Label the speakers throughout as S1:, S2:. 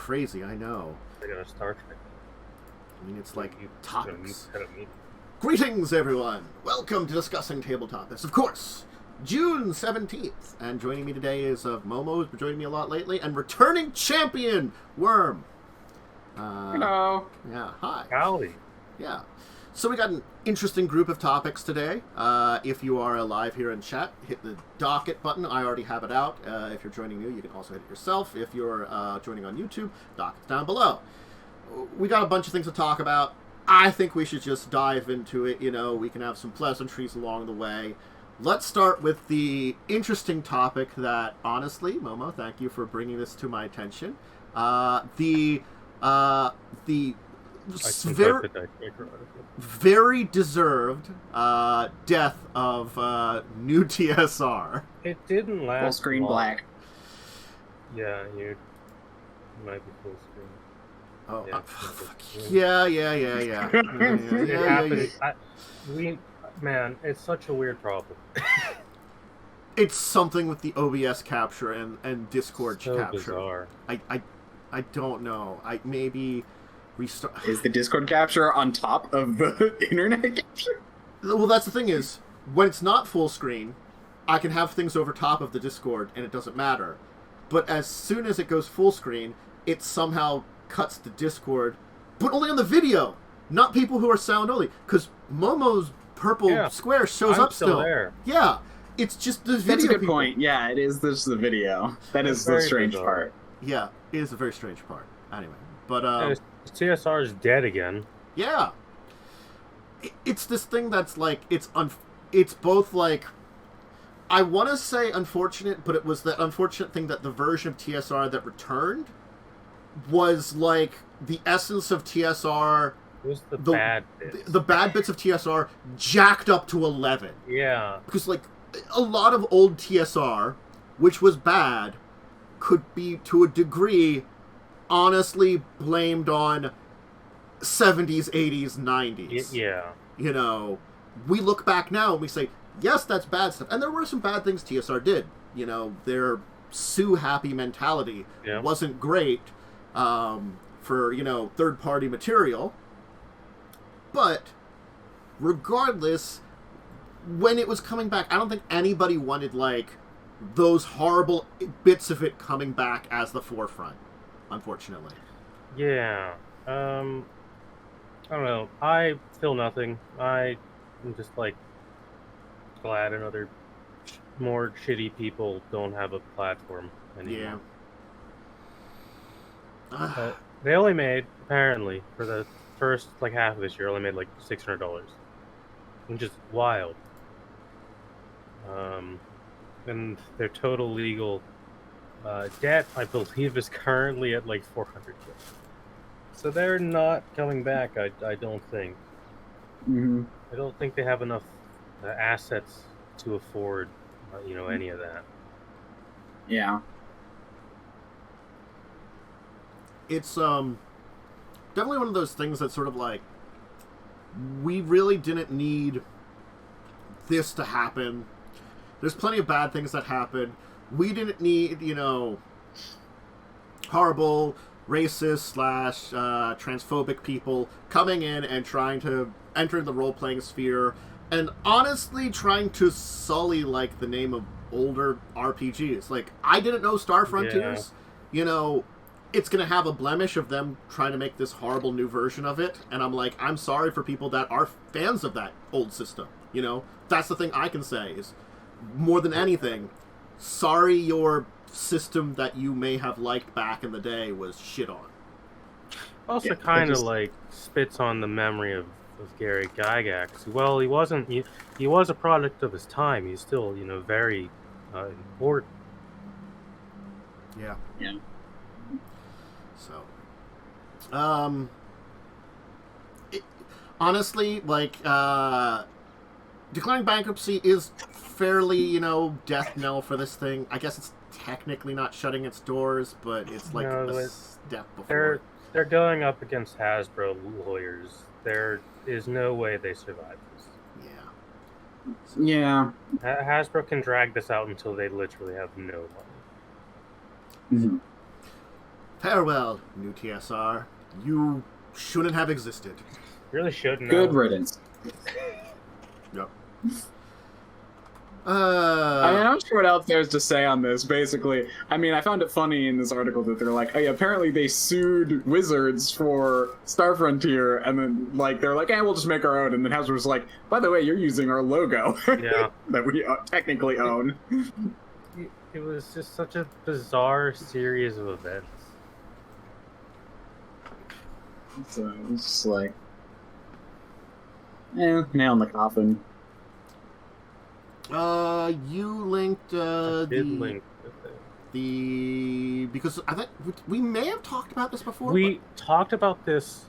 S1: crazy, I know.
S2: They're gonna Star Trek.
S1: I mean, it's like topics.
S2: Kind of mean.
S1: Greetings, everyone! Welcome to Discussing Tabletop. It's, of course, June 17th. And joining me today is Momo, who's been joining me a lot lately, and returning champion, Wyrm.
S3: Hello.
S1: Yeah, hi.
S2: Howdy.
S1: Yeah. So we got an interesting group of topics today. If you are alive here in chat, hit the docket button. I already have it out. If you're joining new, you can also hit it yourself. If you're joining on YouTube, docket's down below. We got a bunch of things to talk about. I think we should just dive into it. You know, we can have some pleasantries along the way. Let's start with the interesting topic that, honestly, Momo, thank you for bringing this to my attention. Very deserved death of new TSR.
S2: It didn't last
S3: Full screen
S2: long.
S3: black.
S2: Yeah, you might be full screen.
S1: Oh,
S2: Yeah.
S1: yeah.
S2: It happened. Man, it's such a weird problem.
S1: It's something with the OBS capture and Discord
S2: So
S1: capture.
S2: bizarre.
S1: I don't know. I maybe restart.
S3: Is the Discord capture on top of the internet capture?
S1: Well, that's the thing is, when it's not full screen, I can have things over top of the Discord and it doesn't matter. But as soon as it goes full screen, it somehow cuts the Discord, but only on the video, not people who are sound only. Because Momo's purple square shows up still.
S2: There.
S1: Yeah, it's just the video.
S3: That's a good
S1: people.
S3: point. Yeah, it is just the video. That is the
S2: very
S3: strange
S2: bizarre.
S3: part.
S1: Yeah, it is a very strange part. Anyway, but
S2: TSR is dead again.
S1: yeah, it's this thing that's like it's both like, I want to say unfortunate, but it was that unfortunate thing that the version of TSR that returned was like the essence of TSR.
S2: It was the bad bits.
S1: The bad bits of TSR jacked up to 11.
S2: Yeah.
S1: Because like a lot of old TSR, which was bad, could be to a degree honestly blamed on 70s, 80s, 90s.
S2: Yeah.
S1: You know, we look back now and we say, yes, that's bad stuff. And there were some bad things TSR did. You know, their sue-happy mentality wasn't great for, you know, third-party material. But regardless, when it was coming back, I don't think anybody wanted, like, those horrible bits of it coming back as the forefront, unfortunately.
S2: Yeah. I don't know. I feel nothing. I'm just, like, glad another more shitty people don't have a platform anymore.
S1: Yeah.
S2: They only made, apparently, for the first, like, half of this year, only made, like, $600. Which is wild. And their total legal debt, I believe, is currently at, like, $400. So they're not coming back, I don't think.
S3: Mm-hmm.
S2: I don't think they have enough assets to afford, you know, any of that.
S3: Yeah.
S1: It's definitely one of those things that's sort of like, we really didn't need this to happen. There's plenty of bad things that happen. We didn't need, you know, horrible racist / transphobic people coming in and trying to enter the role-playing sphere and honestly trying to sully, like, the name of older RPGs. Like, I didn't know Star Frontiers. You know, it's going to have a blemish of them trying to make this horrible new version of it. And I'm like, I'm sorry for people that are fans of that old system. You know, that's the thing I can say is, more than anything, sorry your system that you may have liked back in the day was shit on.
S2: Also kind of like spits on the memory of Gary Gygax. Well, he wasn't, he was a product of his time. He's still, you know, very important.
S1: Yeah.
S3: Yeah.
S1: So, honestly, like, declaring bankruptcy is fairly, you know, death knell for this thing. I guess it's technically not shutting its doors, but it's like a step before.
S2: They're going up against Hasbro lawyers. There is no way they survive this.
S1: Yeah.
S3: Yeah.
S2: Hasbro can drag this out until they literally have no money.
S3: Mm-hmm.
S1: Farewell, new TSR. You shouldn't have existed.
S2: Really shouldn't.
S3: Good riddance.
S1: Yep.
S3: I mean, I'm not sure what else there's to say on this, basically. I mean, I found it funny in this article that they're like, oh yeah, apparently they sued Wizards for Star Frontier, and then, like, they're like, we'll just make our own, and then Hasbro's like, by the way, you're using our logo.
S2: Yeah.
S3: That we technically own.
S2: It was just such a bizarre series of events.
S3: So it's just like, nail in the coffin.
S1: You linked
S2: Link.
S1: because I think we may have talked about this before.
S2: We talked about this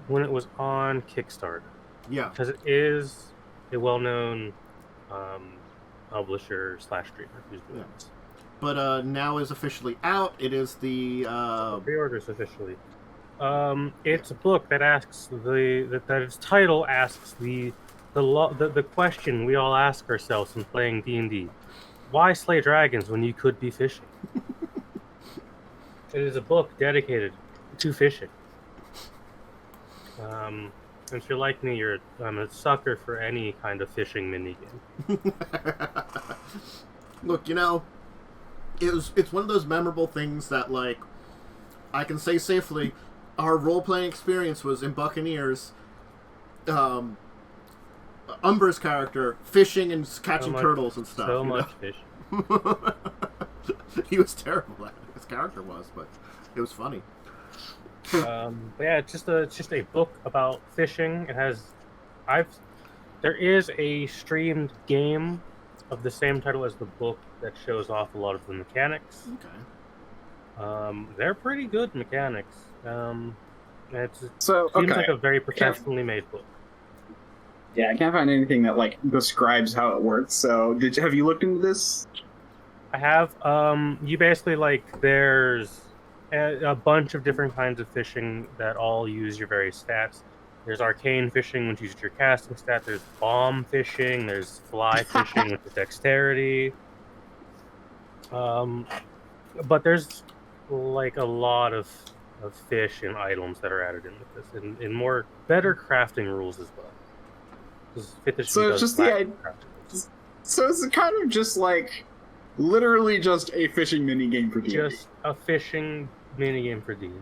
S2: when it was on Kickstarter.
S1: Yeah,
S2: Because it is a well-known publisher / streamer who's doing this.
S1: but now is officially out. It is the
S2: Pre-orders officially. It's a book that asks that its title asks the question we all ask ourselves in playing D&D: why slay dragons when you could be fishing? It is a book dedicated to fishing. If you're like me, I'm a sucker for any kind of fishing minigame.
S1: Look, it's one of those memorable things that, like, I can say safely, our role-playing experience was in Buccaneers. Umber's character fishing and catching turtles and stuff.
S2: So much fishing.
S1: He was terrible at it. His character was, but it was funny.
S2: But yeah, it's just a book about fishing. There is a streamed game of the same title as the book that shows off a lot of the mechanics.
S1: Okay.
S2: They're pretty good mechanics. It seems
S3: okay.
S2: like a very professionally made book.
S3: Yeah, I can't find anything that, like, describes how it works. So, have you looked into this?
S2: I have. You basically, like, there's a bunch of different kinds of fishing that all use your various stats. There's arcane fishing, which uses your casting stat. There's bomb fishing. There's fly fishing, which is dexterity. But there's, like, a lot of fish and items that are added in with this, and more better crafting rules as well.
S3: So it's just So it's kind of just like literally just a fishing minigame for D&D.
S2: Just a fishing minigame for D&D.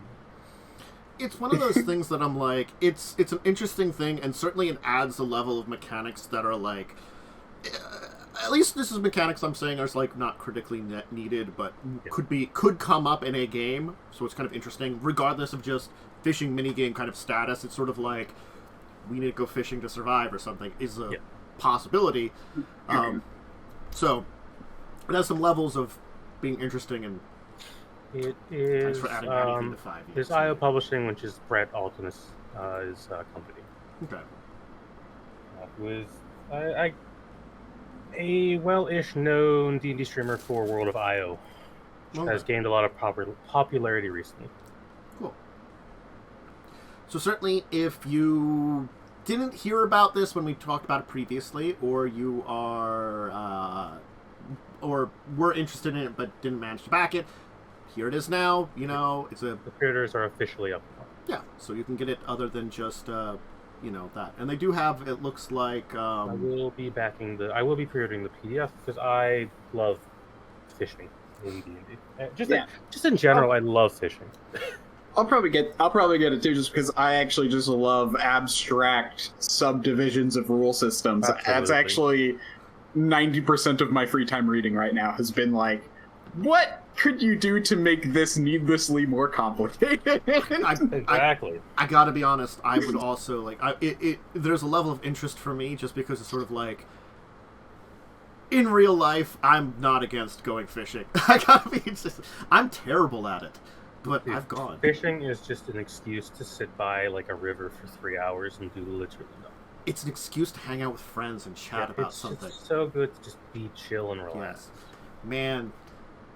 S1: It's one of those things that I'm like, it's an interesting thing, and certainly it adds a level of mechanics that are like, at least this is mechanics I'm saying are like not critically needed, but could come up in a game. So it's kind of interesting, regardless of just fishing minigame kind of status. It's sort of like, we need to go fishing to survive or something is a possibility. So it has some levels of being interesting, and
S2: it is.
S1: Thanks for adding anything to 5 years.
S2: There's IO Publishing, which is Brett Alton's company.
S1: Okay.
S2: Who is a well-ish known D&D streamer for World of IO, which has gained a lot of popularity recently.
S1: Cool. So certainly, if you didn't hear about this when we talked about it previously, or you are, or were interested in it but didn't manage to back it, here it is now. It's
S2: The pre-orders are officially up.
S1: Yeah, so you can get it other than just, that. And they do have, it looks like...
S2: I will be pre-ordering the PDF because I love fishing in D&D. Just in general, I love fishing.
S3: I'll probably get it too, just because I actually just love abstract subdivisions of rule systems.
S2: Absolutely.
S3: That's actually 90% of my free time reading right now has been like, what could you do to make this needlessly more complicated?
S2: Exactly.
S1: I gotta be honest, I would also, like, there's a level of interest for me just because it's sort of like, in real life, I'm not against going fishing. I'm terrible at it. But I've gone.
S2: Fishing is just an excuse to sit by like a river for 3 hours and do literally nothing.
S1: It's an excuse to hang out with friends and chat about something.
S2: It's so good to just be chill and relax.
S1: Yes. Man,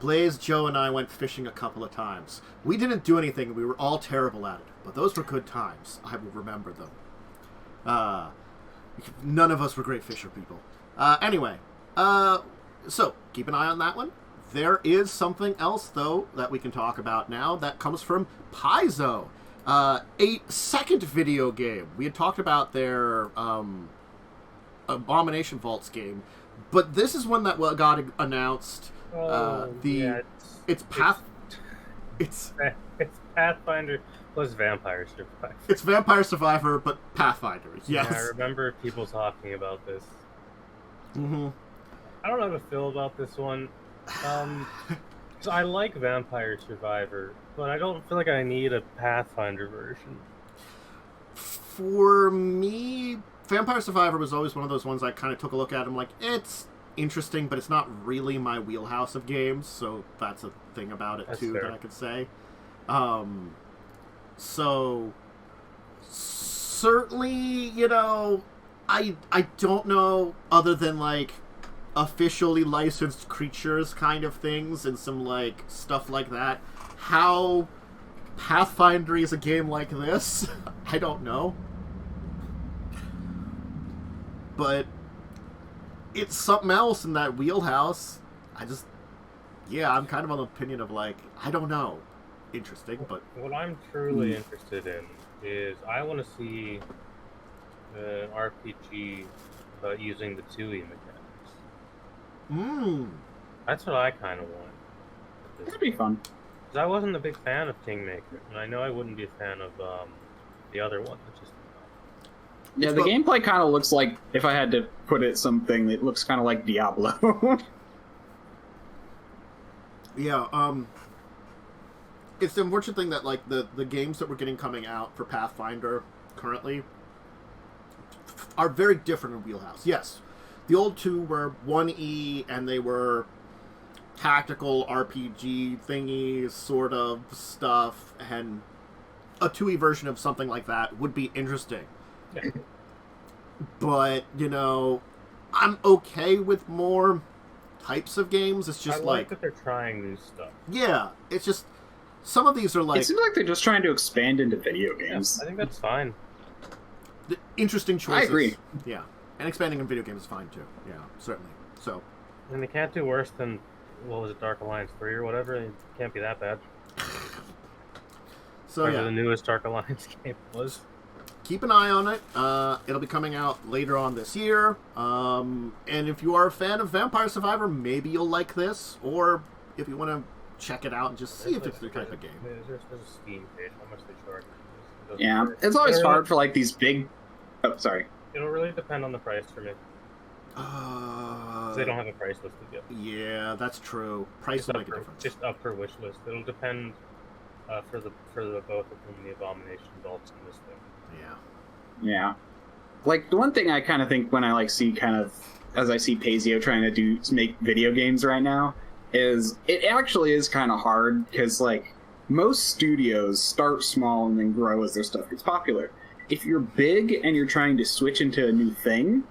S1: Blaze, Joe, and I went fishing a couple of times. We didn't do anything. We were all terrible at it. But those were good times. I will remember them. None of us were great fisher people. Anyway, so keep an eye on that one. There is something else, though, that we can talk about now that comes from Paizo, a second video game. We had talked about their Abomination Vaults game, but this is one that got announced. It's
S2: Pathfinder plus Vampire Survivor.
S1: It's Vampire Survivor, but Pathfinder. Yes.
S2: Yeah, I remember people talking about this.
S1: Mm-hmm.
S2: I don't know how to feel about this one. So I like Vampire Survivor, but I don't feel like I need a Pathfinder version.
S1: For me, Vampire Survivor was always one of those ones I kind of took a look at. I'm like, it's interesting, but it's not really my wheelhouse of games, so that's a thing about it, too, that I could say. So, certainly, you know, I don't know, other than, like, officially licensed creatures kind of things and some, like, stuff like that, how Pathfinder is a game like this. I don't know. But it's something else in that wheelhouse. I'm kind of on the opinion of, like, I don't know. Interesting, but...
S2: What I'm truly interested in is I want to see an RPG using the TUI mechanics. That's what I kind of want.
S3: That'd be fun.
S2: Because I wasn't a big fan of Kingmaker, and I know I wouldn't be a fan of the other one.
S3: Yeah, the gameplay kind of looks like, if I had to put it something, it looks kind of like Diablo.
S1: Yeah, it's the unfortunate thing that, like, the games that we're getting coming out for Pathfinder currently are very different in wheelhouse. Yes, the old two were 1E, and they were tactical RPG thingies, sort of stuff, and a 2E version of something like that would be interesting.
S2: Yeah.
S1: But, you know, I'm okay with more types of games. It's just
S2: I like that they're trying new stuff.
S1: Yeah, it's just some of these are like...
S3: It seems like they're just trying to expand into video games.
S2: Yeah, I think that's fine.
S1: Interesting choices.
S3: I agree.
S1: Yeah, and expanding in video games is fine too. Yeah, certainly. So...
S2: And they can't do worse than, what was it, Dark Alliance 3 or whatever? It can't be that bad.
S1: So
S2: whatever the newest Dark Alliance game was.
S1: Keep an eye on it. It'll be coming out later on this year. And if you are a fan of Vampire Survivor, maybe you'll like this. Or if you want to check it out and just see if it's the type of game.
S2: There's a Steam page, how much they charge.
S3: Yeah, it's always hard for, like, these big... Oh, sorry.
S2: It'll really depend on the price for me. They don't have a price listed yet.
S1: Yeah, that's true. Price will make a difference.
S2: Just up for wish list. It'll depend for the both of them, the Abomination Vaults and this thing.
S3: Yeah. Like, the one thing I kind of think when I, like, see kind of, as I see Paisio trying to make video games right now, is it actually is kind of hard, because, like, most studios start small and then grow as their stuff gets popular. If you're big and you're trying to switch into a new thing,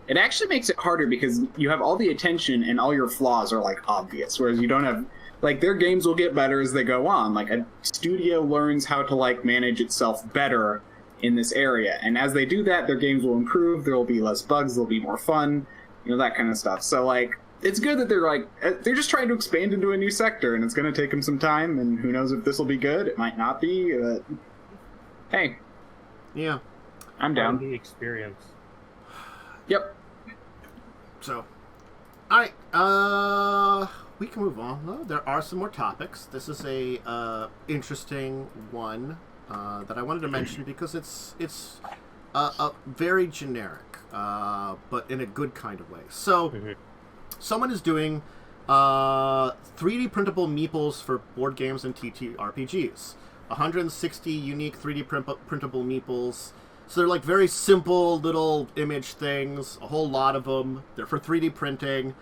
S3: it actually makes it harder because you have all the attention and all your flaws are, like, obvious, whereas you don't have... Like, their games will get better as they go on. Like, a studio learns how to, like, manage itself better in this area. And as they do that, their games will improve, there will be less bugs, they'll be more fun, you know, that kind of stuff. So, like, it's good that they're just trying to expand into a new sector, and it's going to take them some time, and who knows if this will be good. It might not be, but... Hey.
S1: Yeah.
S3: I'm down.
S2: The experience.
S3: Yep.
S1: So, alright, we can move on, though. There are some more topics. This is a interesting one that I wanted to mention because it's very generic, but in a good kind of way. So, someone is doing 3D printable meeples for board games and TTRPGs. 160 unique 3D printable meeples. So they're like very simple little image things, a whole lot of them. They're for 3D printing.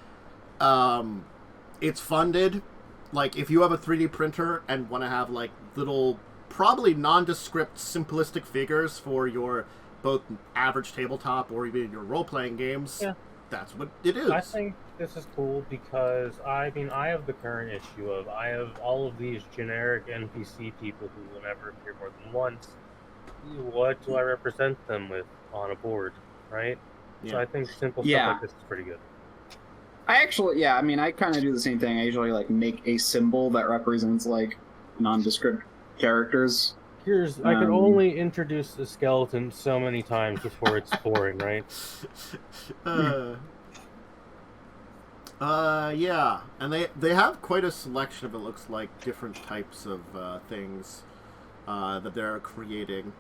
S1: It's funded. Like, if you have a 3D printer and want to have, like, little, probably nondescript, simplistic figures for your both average tabletop or even your role-playing games, that's what it is.
S2: I think this is cool because, I mean, I have the current issue of, I have all of these generic NPC people who will never appear more than once. What do I represent them with on a board, right? Yeah. So I think simple stuff like this is pretty good.
S3: I actually, yeah, I mean, I kind of do the same thing. I usually like make a symbol that represents like nondescript characters.
S2: I could only introduce a skeleton so many times before it's boring, right?
S1: Yeah, and they have quite a selection of, it looks like, different types of things that they're creating.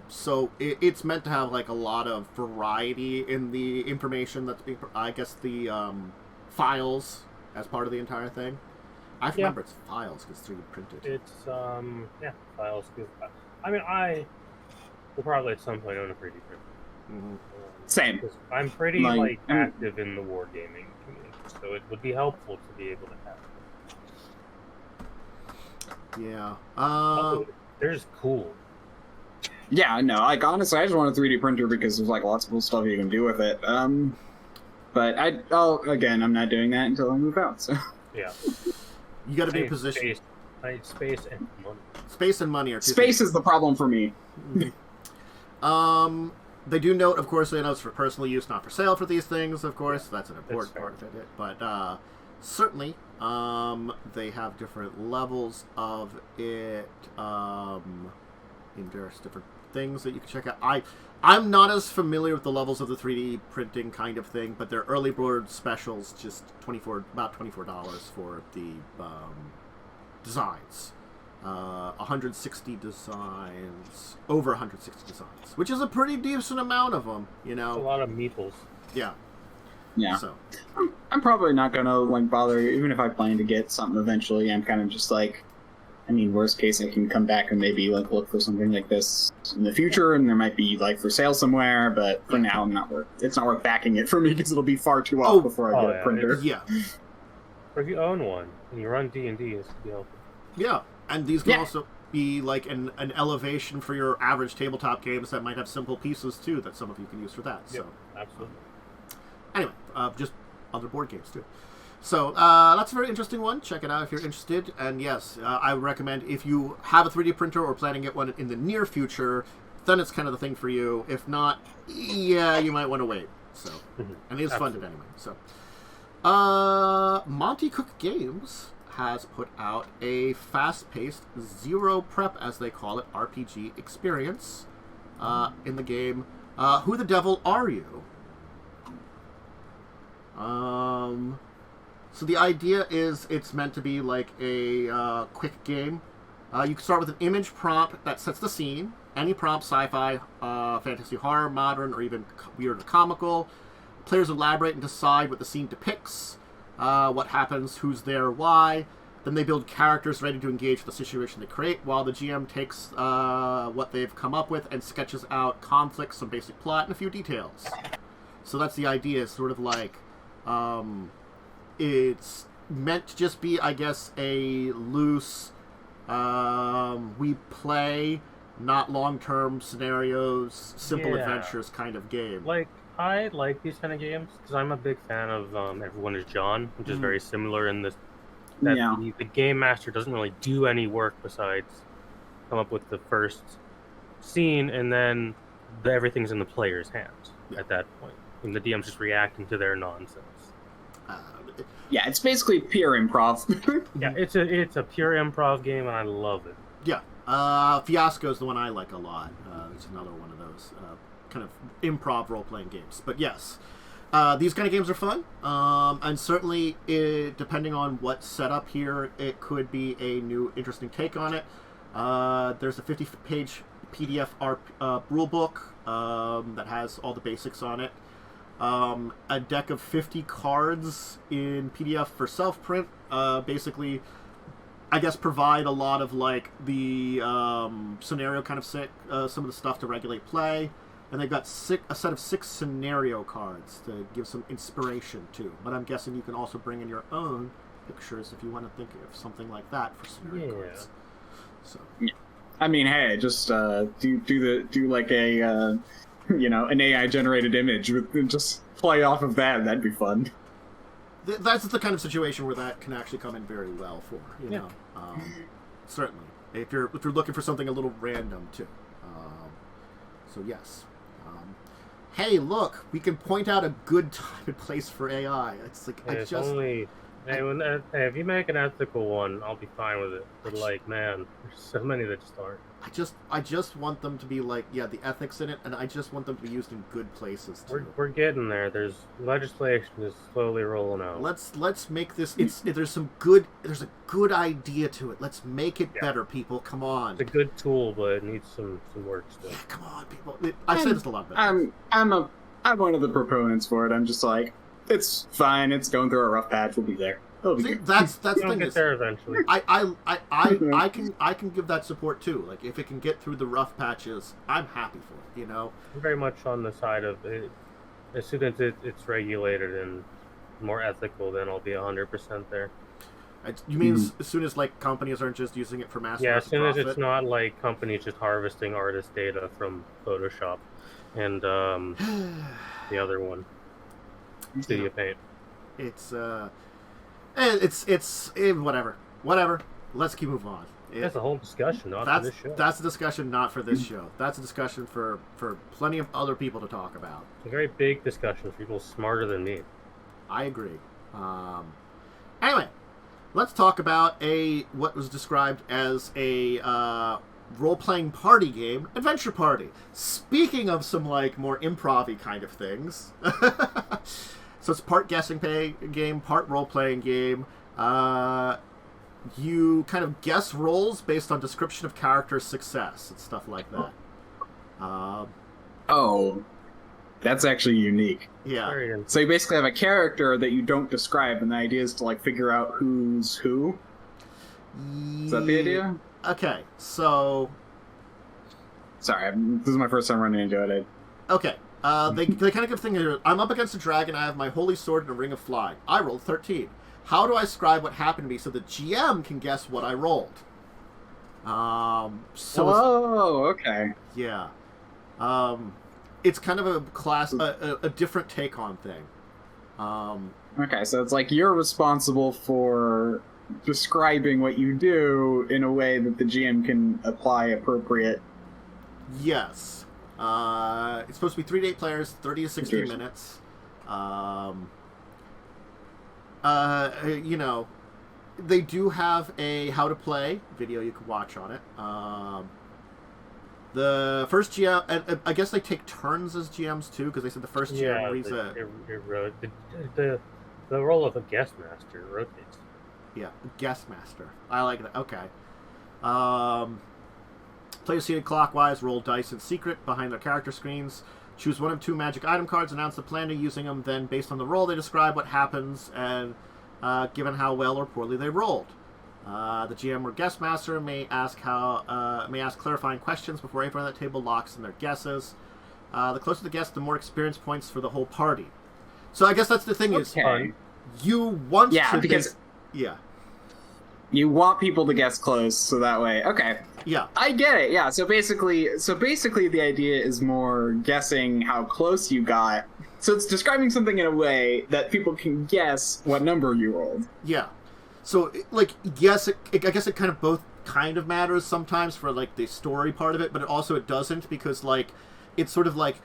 S1: So it's meant to have like a lot of variety in the information that's being, I guess, the files as part of the entire thing. I remember it's files because 3D printed.
S2: It's files. I mean, I will probably at some point own a 3D printer.
S1: Mm-hmm.
S3: Same.
S2: I'm pretty active in the wargaming community, so it would be helpful to be able to have.
S1: Yeah.
S2: They're just cool.
S3: Yeah, no, like honestly, I just want a 3D printer because there's like lots of cool stuff you can do with it. But I'm not doing that until I move out. So
S2: yeah,
S1: you got to be in position.
S2: Space and money.
S1: Space and money are two
S3: space
S1: things.
S3: Is the problem for me.
S1: They do note, of course, they know it's for personal use, not for sale for these things, of course. That's an important part of it. But certainly, they have different levels of it in various different things that you can check out. I'm not as familiar with the levels of the 3D printing kind of thing, but their early bird specials, just about $24 for the designs. 160 designs, over 160 designs, which is a pretty decent amount of them, you know.
S2: It's a lot of meeples.
S1: Yeah.
S3: Yeah.
S1: So
S3: I'm probably not gonna like bother, even if I plan to get something eventually. I'm kind of just like, I mean, worst case, I can come back and maybe like look for something like this in the future, and there might be like for sale somewhere. But for now, it's not worth backing it for me because it'll be far too off before I get a printer.
S1: Yeah.
S2: Or if you own one and you run D&D, it's be helpful.
S1: Yeah. And these can also be like an elevation for your average tabletop games that might have simple pieces too that some of you can use for that.
S2: Yep,
S1: so
S2: absolutely.
S1: Anyway, just other board games too. So that's a very interesting one. Check it out if you're interested. And yes, I would recommend if you have a 3D printer or plan to get one in the near future, then it's kind of the thing for you. If not, yeah, you might want to wait. So and it's funded anyway. So Monty Cook Games has put out a fast-paced, zero prep, as they call it, RPG experience in the game. Who the Devil Are You? So the idea is it's meant to be like a quick game. You can start with an image prompt that sets the scene. Any prompt, sci-fi, fantasy, horror, modern, or even weird or comical. Players elaborate and decide what the scene depicts. What happens, who's there, why. Then they build characters ready to engage with the situation they create, while the GM takes what they've come up with and sketches out conflicts, some basic plot, and a few details. So that's the idea, sort of like, it's meant to just be, I guess, a loose, we play, not long-term scenarios, simple adventures kind of game.
S2: Like, I like these kind of games because I'm a big fan of Everyone is John, which is very similar in this. That the game master doesn't really do any work besides come up with the first scene, and then everything's in the player's hands at that point. And the DM's just reacting to their nonsense.
S3: Yeah, it's basically pure improv.
S2: Yeah, it's a pure improv game, and I love it.
S1: Yeah, Fiasco is the one I like a lot. It's another one of those kind of improv role-playing games. But yes, these kind of games are fun, and certainly, depending on what setup here, it could be a new, interesting take on it. There's a 50-page PDF rulebook that has all the basics on it. A deck of 50 cards in PDF for self-print, basically, I guess, provide a lot of, like, the scenario kind of some of the stuff to regulate play. And they've got a set of 6 scenario cards to give some inspiration to. But I'm guessing you can also bring in your own pictures if you want to think of something like that for scenario cards. So,
S3: I mean, hey, just do like a an AI generated image with just play off of that. That'd be fun.
S1: That's the kind of situation where that can actually come in very well for you know. Certainly, if you're looking for something a little random too. So yes. hey, look, we can point out a good time and place for AI. It's like,
S2: Hey, if you make an ethical one, I'll be fine with it. But like, man, there's so many that just aren't.
S1: I just want them to be like, yeah, the ethics in it, and I just want them to be used in good places too.
S2: We're getting there. There's legislation is slowly rolling out.
S1: Let's make this. There's a good idea to it. Let's make it better, people. Come on.
S2: It's a good tool, but it needs some work still.
S1: Yeah, come on, people. I've said this a lot better.
S3: I'm one of the proponents for it. I'm just like, it's fine. It's going through a rough patch. We'll be there.
S1: See, that's the thing.
S2: Get there eventually.
S1: I can give that support too. Like if it can get through the rough patches, I'm happy for it. You know.
S2: I'm very much on the side of it. As soon as it's regulated and more ethical, then I'll be 100% there.
S1: You mean as soon as like companies aren't just using it for mass?
S2: Yeah, as soon
S1: profit?
S2: as it's not like companies just harvesting artist data from Photoshop and the other one, Studio Paint.
S1: It's whatever. Let's keep moving on.
S2: That's a whole discussion, not for this show.
S1: That's a discussion not for this show. That's a discussion for plenty of other people to talk about.
S2: It's a very big discussion for people smarter than me.
S1: I agree. Anyway, let's talk about what was described as a role-playing party game, Adventure Party. Speaking of some like more improv-y kind of things. So it's part guessing game, part role-playing game. You kind of guess roles based on description of character success and stuff like that.
S3: That's actually unique.
S1: Yeah.
S3: So you basically have a character that you don't describe, and the idea is to like figure out who's who. Is that the idea?
S1: Okay, so...
S3: Sorry, this is my first time running into it.
S1: Okay. They kind of give thing here. I'm up against a dragon. I have my holy sword and a ring of flying. I rolled 13. How do I describe what happened to me so the GM can guess what I rolled?
S3: Okay.
S1: Yeah. It's kind of a different take on thing.
S3: Okay, so it's like you're responsible for describing what you do in a way that the GM can apply appropriate.
S1: Yes. It's supposed to be 3 to 8 players, 30 to 60 minutes. You know, they do have a how to play video you can watch on it. The first GM, I guess they take turns as GMs too, because they said the first GM reads
S2: the role of a guest master rotates.
S1: Yeah, guest master. I like that. Okay. Players seated clockwise roll dice in secret behind their character screens. Choose one of 2 magic item cards, announce the plan to using them, then based on the roll they describe what happens and given how well or poorly they rolled. The GM or guest master may ask clarifying questions before everyone at the table locks in their guesses. The closer the guess, the more experience points for the whole party. So I guess that's the thing is you want to
S3: because you want people to guess close, so that way. Okay.
S1: Yeah.
S3: I get it. Yeah. So basically the idea is more guessing how close you got. So it's describing something in a way that people can guess what number you rolled.
S1: Yeah. So like yes, I guess it kind of both kind of matters sometimes for like the story part of it, but it doesn't because like it's sort of like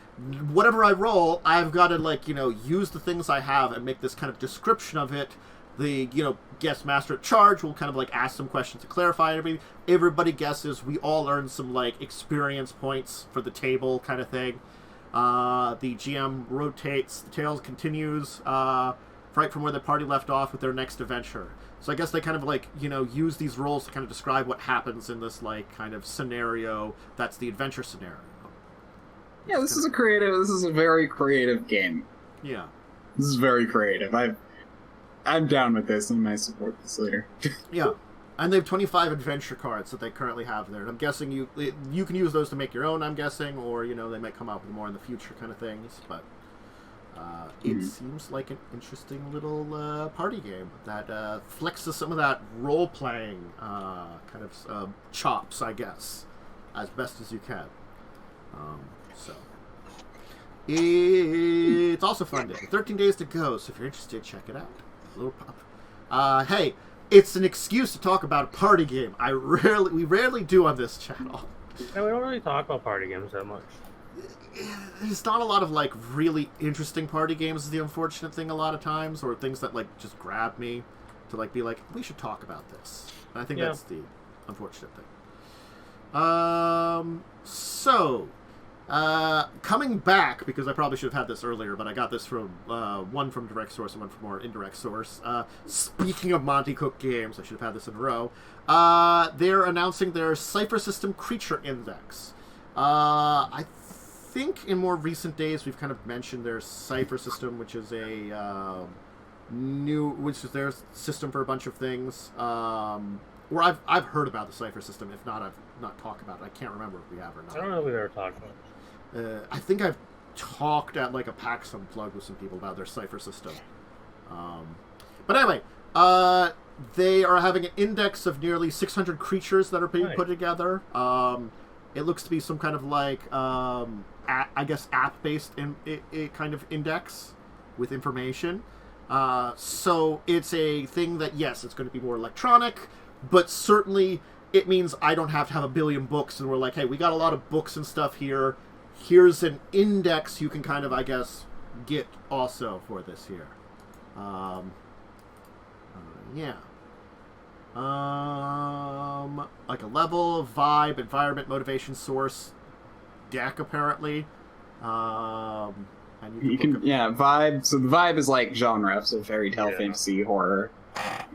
S1: whatever I roll, I've got to like, you know, use the things I have and make this kind of description of it. The, you know, guest master at charge will kind of like ask some questions to clarify everything. Everybody guesses. We all earn some like experience points for the table kind of thing. The GM rotates. The tale continues right from where the party left off with their next adventure. So I guess they kind of like, you know, use these roles to kind of describe what happens in this like kind of scenario that's the adventure scenario.
S3: Yeah, this is a very creative game.
S1: Yeah.
S3: This is very creative. I'm down with this, and I might support this later.
S1: Yeah, and they have 25 adventure cards that they currently have there. And I'm guessing you can use those to make your own, I'm guessing, or, you know, they might come out with more in the future kind of things. But it seems like an interesting little party game that flexes some of that role-playing kind of chops, I guess, as best as you can. So it's also funded. 13 days to go, so if you're interested, check it out. Little pop. Hey, it's an excuse to talk about a party game. We rarely do on this channel.
S2: Yeah, we don't really talk about party games that much.
S1: there's not a lot of like really interesting party games is the unfortunate thing a lot of times, or things that like just grab me to like be like, we should talk about this. And I think that's the unfortunate thing. So coming back, because I probably should have had this earlier, but I got this from one from direct source and one from more indirect source. Speaking of Monty Cook games, I should have had this in a row. They're announcing their Cypher System Creature Index. I think in more recent days we've kind of mentioned their Cypher System, which is a which is their system for a bunch of things. Or I've heard about the Cypher System. If not, I've not talked about it. I can't remember if we have or not.
S2: I don't know if we've ever talked about it.
S1: I think I've talked at like a PAX Unplugged with some people about their Cypher System. But anyway, they are having an index of nearly 600 creatures that are being put together. It looks to be some kind of like, I guess, app-based kind of index with information. So it's a thing that, yes, it's going to be more electronic, but certainly it means I don't have to have a billion books, and we're like, hey, we got a lot of books and stuff here. Here's an index you can kind of, I guess, get also for this here. Yeah. Like a level, vibe, environment, motivation, source, deck, apparently. And
S3: you can vibe. So the vibe is like genre, so fairy tale, fantasy, horror.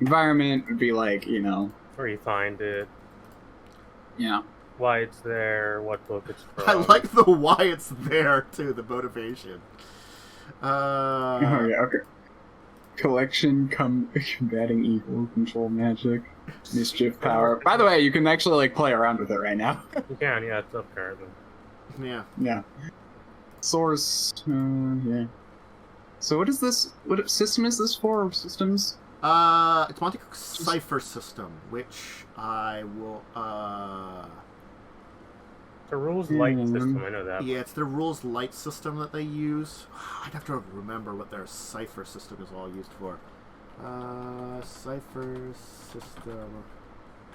S3: Environment would be like,
S2: where you find it.
S3: Yeah.
S2: Why it's there, what book it's from.
S1: I like the why it's there, too, the motivation.
S3: Okay. Collection, combating evil, control magic, mischief power. By the way, you can actually, like, play around with it right now.
S2: You can, yeah, it's up currently.
S1: Yeah.
S3: Source, yeah. So what is this? What system is this for? Systems?
S1: It's Monty Cook's Cypher System, which I will,
S2: It's a rules light system, I know that.
S1: Yeah, it's the rules light system that they use. I'd have to remember what their Cypher System is all used for. Cypher System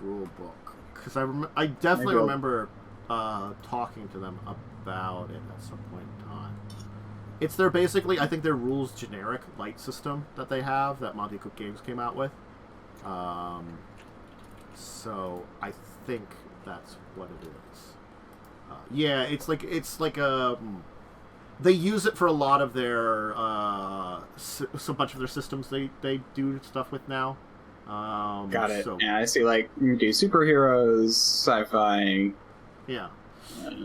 S1: Rulebook. Because I definitely remember talking to them about it at some point in time. It's their basically, I think their rules generic light system that they have that Monty Cook Games came out with. So I think that's what it is. Yeah, it's like they use it for a lot of their so bunch of their systems they do stuff with now.
S3: Got it. So, yeah, I see. Like you do superheroes, sci-fi.
S1: Yeah,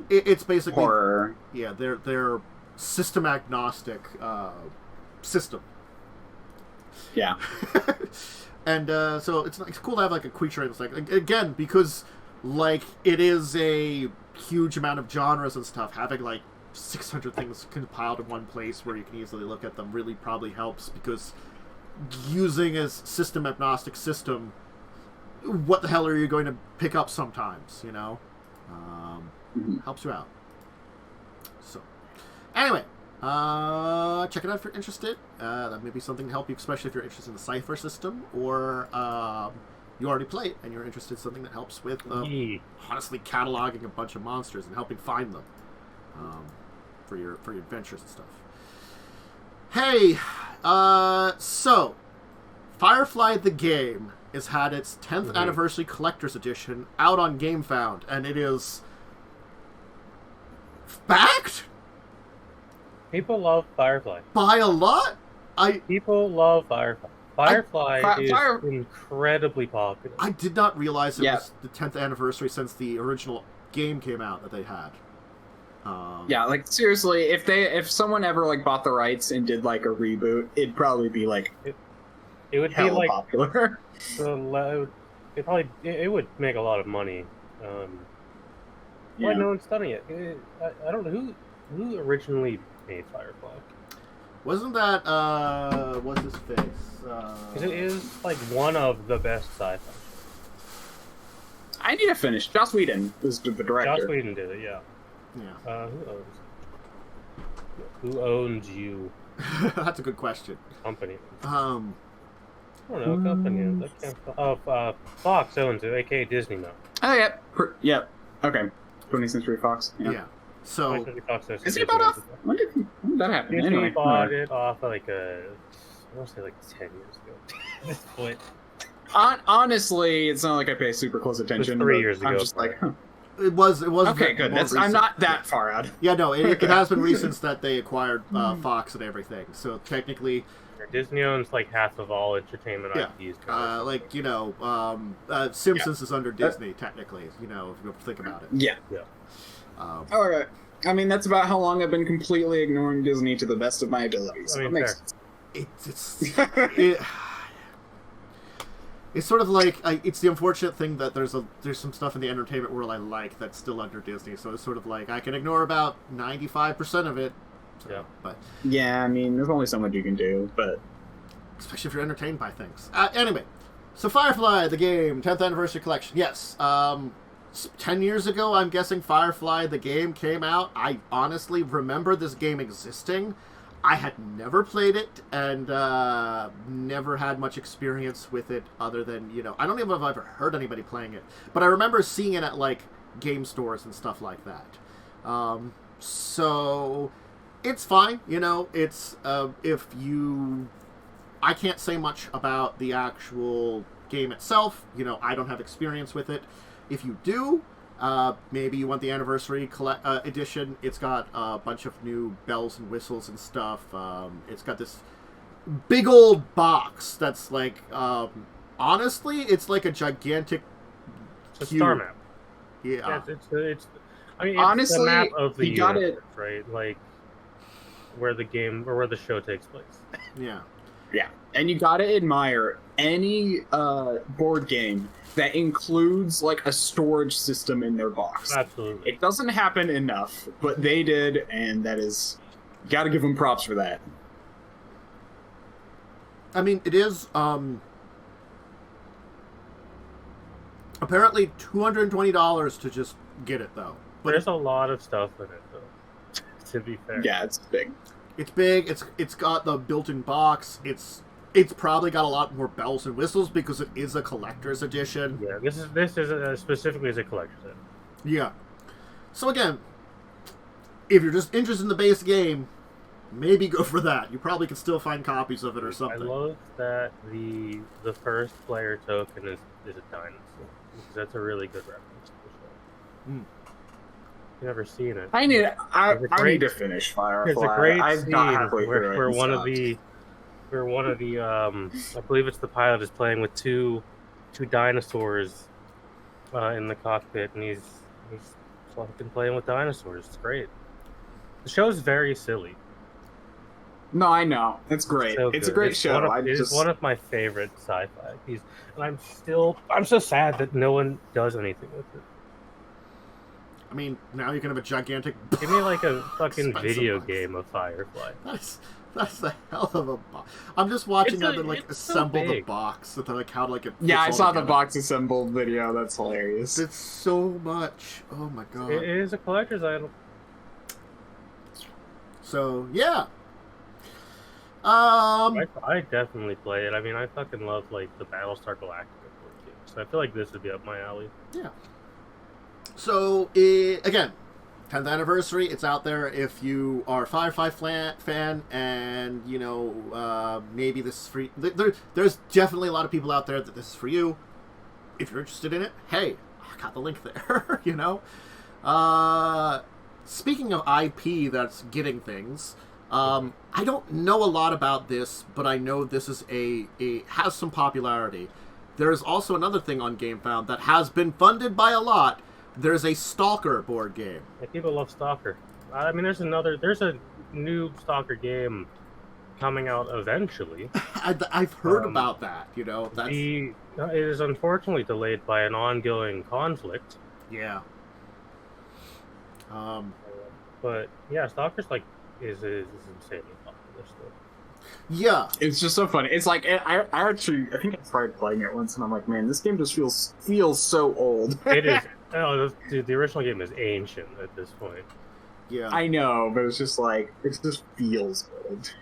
S1: it's basically
S3: horror.
S1: Yeah, they're system agnostic system.
S3: Yeah.
S1: And so it's cool to have like a creature. It's like again because like it is a huge amount of genres and stuff. Having like 600 things compiled in one place where you can easily look at them really probably helps, because using a system agnostic system, what the hell are you going to pick up sometimes? Helps you out. So anyway, check it out if you're interested. That may be something to help you, especially if you're interested in the Cypher System, or you already play it and you're interested in something that helps with honestly cataloging a bunch of monsters and helping find them for your adventures and stuff. Hey, so Firefly the game has had its 10th anniversary collector's edition out on GameFound, and it is backed.
S2: People love Firefly.
S1: By a lot?
S2: People love Firefly. Firefly is incredibly popular.
S1: I did not realize it was the 10th anniversary since the original game came out that they had.
S3: Yeah, like seriously, if someone ever like bought the rights and did like a reboot, it'd probably be like
S2: it would be like
S3: popular.
S2: It would make a lot of money. Why no one's done it yet? I don't know who originally made Firefly.
S1: Wasn't that what's his face?
S2: Because it is like one of the best sci-fi.
S3: I need to finish. Joss Whedon was the director.
S2: Joss Whedon did it, yeah.
S1: Yeah.
S2: Who owns you?
S1: That's a good question.
S2: Company.
S1: I
S2: don't know. Company. Fox owns it, aka Disney now.
S3: Oh yeah. Yeah. Okay. 20th Century Fox. Yeah.
S1: So
S3: is he about off? When did that happen?
S2: Disney
S3: Anyway,
S2: bought it off like I want to say like 10 years ago. At this point,
S3: honestly, it's not like I pay super close attention.
S2: 3 years ago.
S3: I'm just like, huh.
S1: it was
S3: Okay, good. I'm not that far out.
S1: Yeah, no, it has been recent that they acquired Fox and everything. So technically,
S2: Disney owns like half of all entertainment IPs.
S1: like Simpsons is under Disney technically. You know, if you think about it.
S3: Yeah. All right. I mean, that's about how long I've been completely ignoring Disney to the best of my abilities.
S2: I mean,
S3: That makes sense.
S1: It's sort of like it's the unfortunate thing that there's some stuff in the entertainment world I like that's still under Disney. So it's sort of like I can ignore about 95% of it. So,
S2: Yeah.
S1: But
S3: Yeah, I mean, there's only so much you can do, but
S1: especially if you're entertained by things. Anyway, so Firefly, the game, 10th anniversary collection. Yes. 10 years ago, I'm guessing Firefly, the game, came out. I honestly remember this game existing. I had never played it and never had much experience with it other than, I don't even know if I've ever heard anybody playing it. But I remember seeing it at, like, game stores and stuff like that. So it's fine, it's, I can't say much about the actual game itself. I don't have experience with it. If you do, maybe you want the anniversary edition. It's got a bunch of new bells and whistles and stuff. It's got this big old box that's like, honestly, it's like a gigantic
S2: It's a star map.
S1: Yeah.
S2: It's I mean,
S3: honestly,
S2: it's the map of the
S3: you got
S2: universe, right? Like where the game or where the show takes place.
S1: Yeah.
S3: yeah. And you gotta admire any board game that includes like a storage system in their box.
S2: Absolutely.
S3: It doesn't happen enough, but they did, and that is, gotta give them props for that.
S1: I mean, it is apparently $220 to just get it though. But
S2: there's a lot of stuff in it though. To be fair.
S3: Yeah, it's big.
S1: It's big. It's got the built-in box. It's probably got a lot more bells and whistles because it is a collector's edition.
S2: Yeah, this is specifically as a collector's edition.
S1: Yeah. So again, if you're just interested in the base game, maybe go for that. You probably can still find copies of it or something.
S2: I love that the first player token is a dinosaur. Because that's a really good reference to the show. You've never seen it.
S3: I need to finish Firefly.
S2: There's a great
S3: I've
S2: scene
S3: got halfway through it
S2: where
S3: and
S2: one
S3: stopped.
S2: of the I believe it's the pilot is playing with two dinosaurs in the cockpit, and he's fucking playing with dinosaurs. It's great. The show's very silly.
S3: No, I know. It's great.
S2: So
S3: it's a
S2: good.
S3: great show.
S2: It's one of my favorite sci-fi IPs, and I'm so sad that no one does anything with it.
S1: I mean, now you can have a gigantic.
S2: Give me like a fucking video game of Firefly.
S1: That's the hell of a box. I'm just watching them assemble the box with like how like it.
S3: Yeah, I saw
S1: together.
S3: the box assembled video. That's hilarious.
S1: It's so much. Oh my god.
S2: It is a collector's item.
S1: So yeah.
S2: I definitely play it. I mean, I fucking love like the Battlestar Galactica board game, so I feel like this would be up my alley.
S1: Yeah. So again, 10th anniversary. It's out there if you are a Firefly fan, and maybe this is free. There's definitely a lot of people out there that this is for you. If you're interested in it, hey, I got the link there. Speaking of IP that's getting things. I don't know a lot about this, but I know this is has some popularity. There is also another thing on GameFound that has been funded by a lot. There's a Stalker board game.
S2: Yeah, people love Stalker. I mean, there's a new Stalker game coming out eventually.
S1: I've heard about that.
S2: It is unfortunately delayed by an ongoing conflict.
S1: Yeah.
S2: But yeah, Stalker's is insanely popular still.
S1: Yeah,
S3: it's just so funny. It's like I think I tried playing it once, and I'm like, man, this game just feels so old.
S2: It is. Oh, the original game is ancient at this point.
S1: Yeah,
S3: I know, but it's just like it just feels old.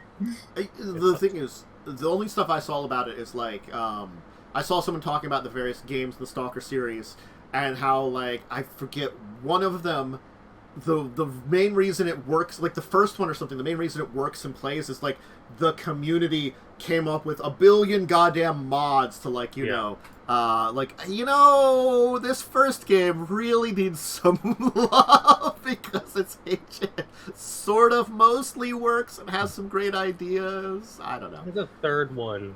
S1: The thing is, the only stuff I saw about it is like I saw someone talking about the various games in the Stalker series and how I forget one of them the main reason it works, like the first one or something, the main reason it works and plays is like the community came up with a billion goddamn mods to like, you know, this first game really needs some love because it sort of mostly works and has some great ideas. I don't know.
S2: The third one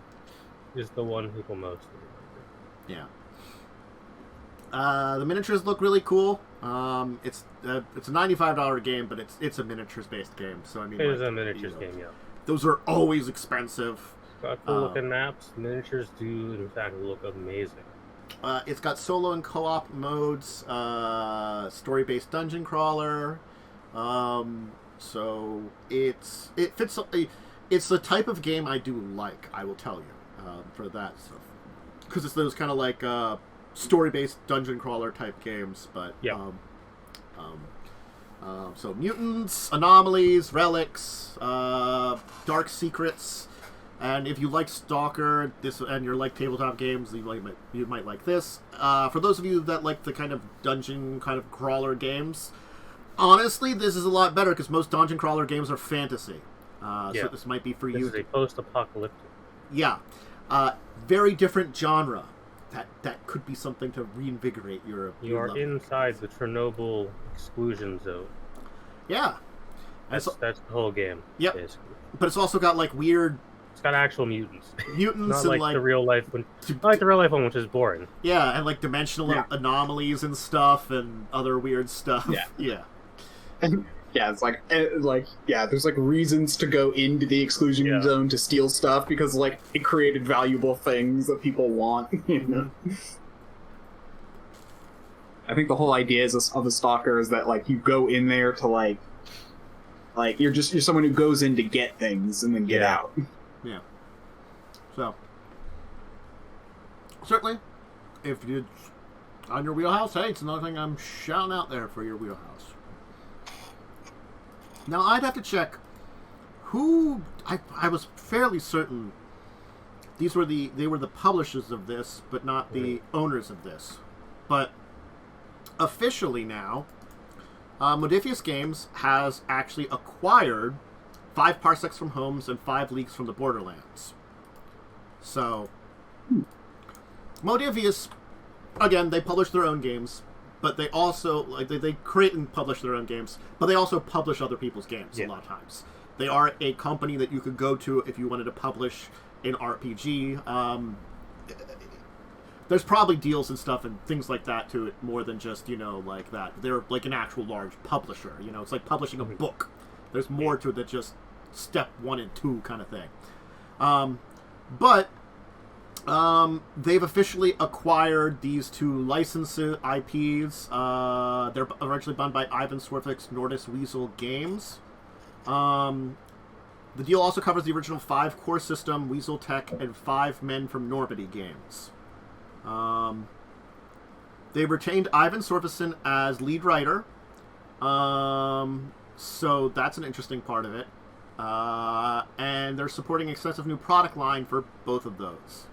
S2: is the one people mostly remember.
S1: Yeah. The miniatures look really cool. It's a $95 game, but it's a miniatures based game. So I mean,
S2: it is a miniatures game, yeah.
S1: Those are always expensive.
S2: Got cool looking maps. Miniatures do, in fact, look amazing.
S1: It's got solo and co-op modes. Story based dungeon crawler. So it fits. It's the type of game I do like. I will tell you for that stuff, because it's those kind of like story-based dungeon crawler type games. But so mutants, anomalies, relics, dark secrets, and if you like Stalker, and you like tabletop games, you might like this. For those of you that like the kind of dungeon kind of crawler games, honestly, this is a lot better because most dungeon crawler games are fantasy. So this might be for you.
S2: This is a post-apocalyptic.
S1: Yeah, very different genre. That could be something to reinvigorate your.
S2: You are inside the Chernobyl exclusion zone.
S1: Yeah,
S2: that's the whole game.
S1: Yep.
S2: Basically.
S1: But it's also got like weird.
S2: It's got actual mutants.
S1: Mutants,
S2: not like the real life one. Not like the real life one, which is boring.
S1: Yeah, and like dimensional anomalies and stuff, and other weird stuff.
S3: Yeah. And it's like there's like reasons to go into the exclusion zone to steal stuff because like it created valuable things that people want. You know. I think the whole idea of a stalker is that like you go in there to like you're someone who goes in to get things and then get out.
S1: Yeah. So certainly, if you're on your wheelhouse, hey, it's another thing I'm shouting out there for your wheelhouse. Now, I'd have to check who... I was fairly certain they were the publishers of this, but not the owners of this. But officially now, Modiphius Games has actually acquired 5 parsecs from Homes and 5 leagues from the Borderlands. So, Modiphius, again, they publish their own games. But they also, like, they create and publish their own games, but they also publish other people's games a lot of times. They are a company that you could go to if you wanted to publish an RPG. There's probably deals and stuff and things like that to it more than just, like that. They're like an actual large publisher. It's like publishing a book. There's more to it than just step 1 and 2 kind of thing. But they've officially acquired these 2 licensed IPs. They're originally done by Ivan Swartvik's Nordis Weasel Games. The deal also covers the original 5 core system, Weasel Tech, and 5 Men from Normandy games. They retained Ivan Swartvikson as lead writer. So that's an interesting part of it. And they're supporting an extensive new product line for both of those.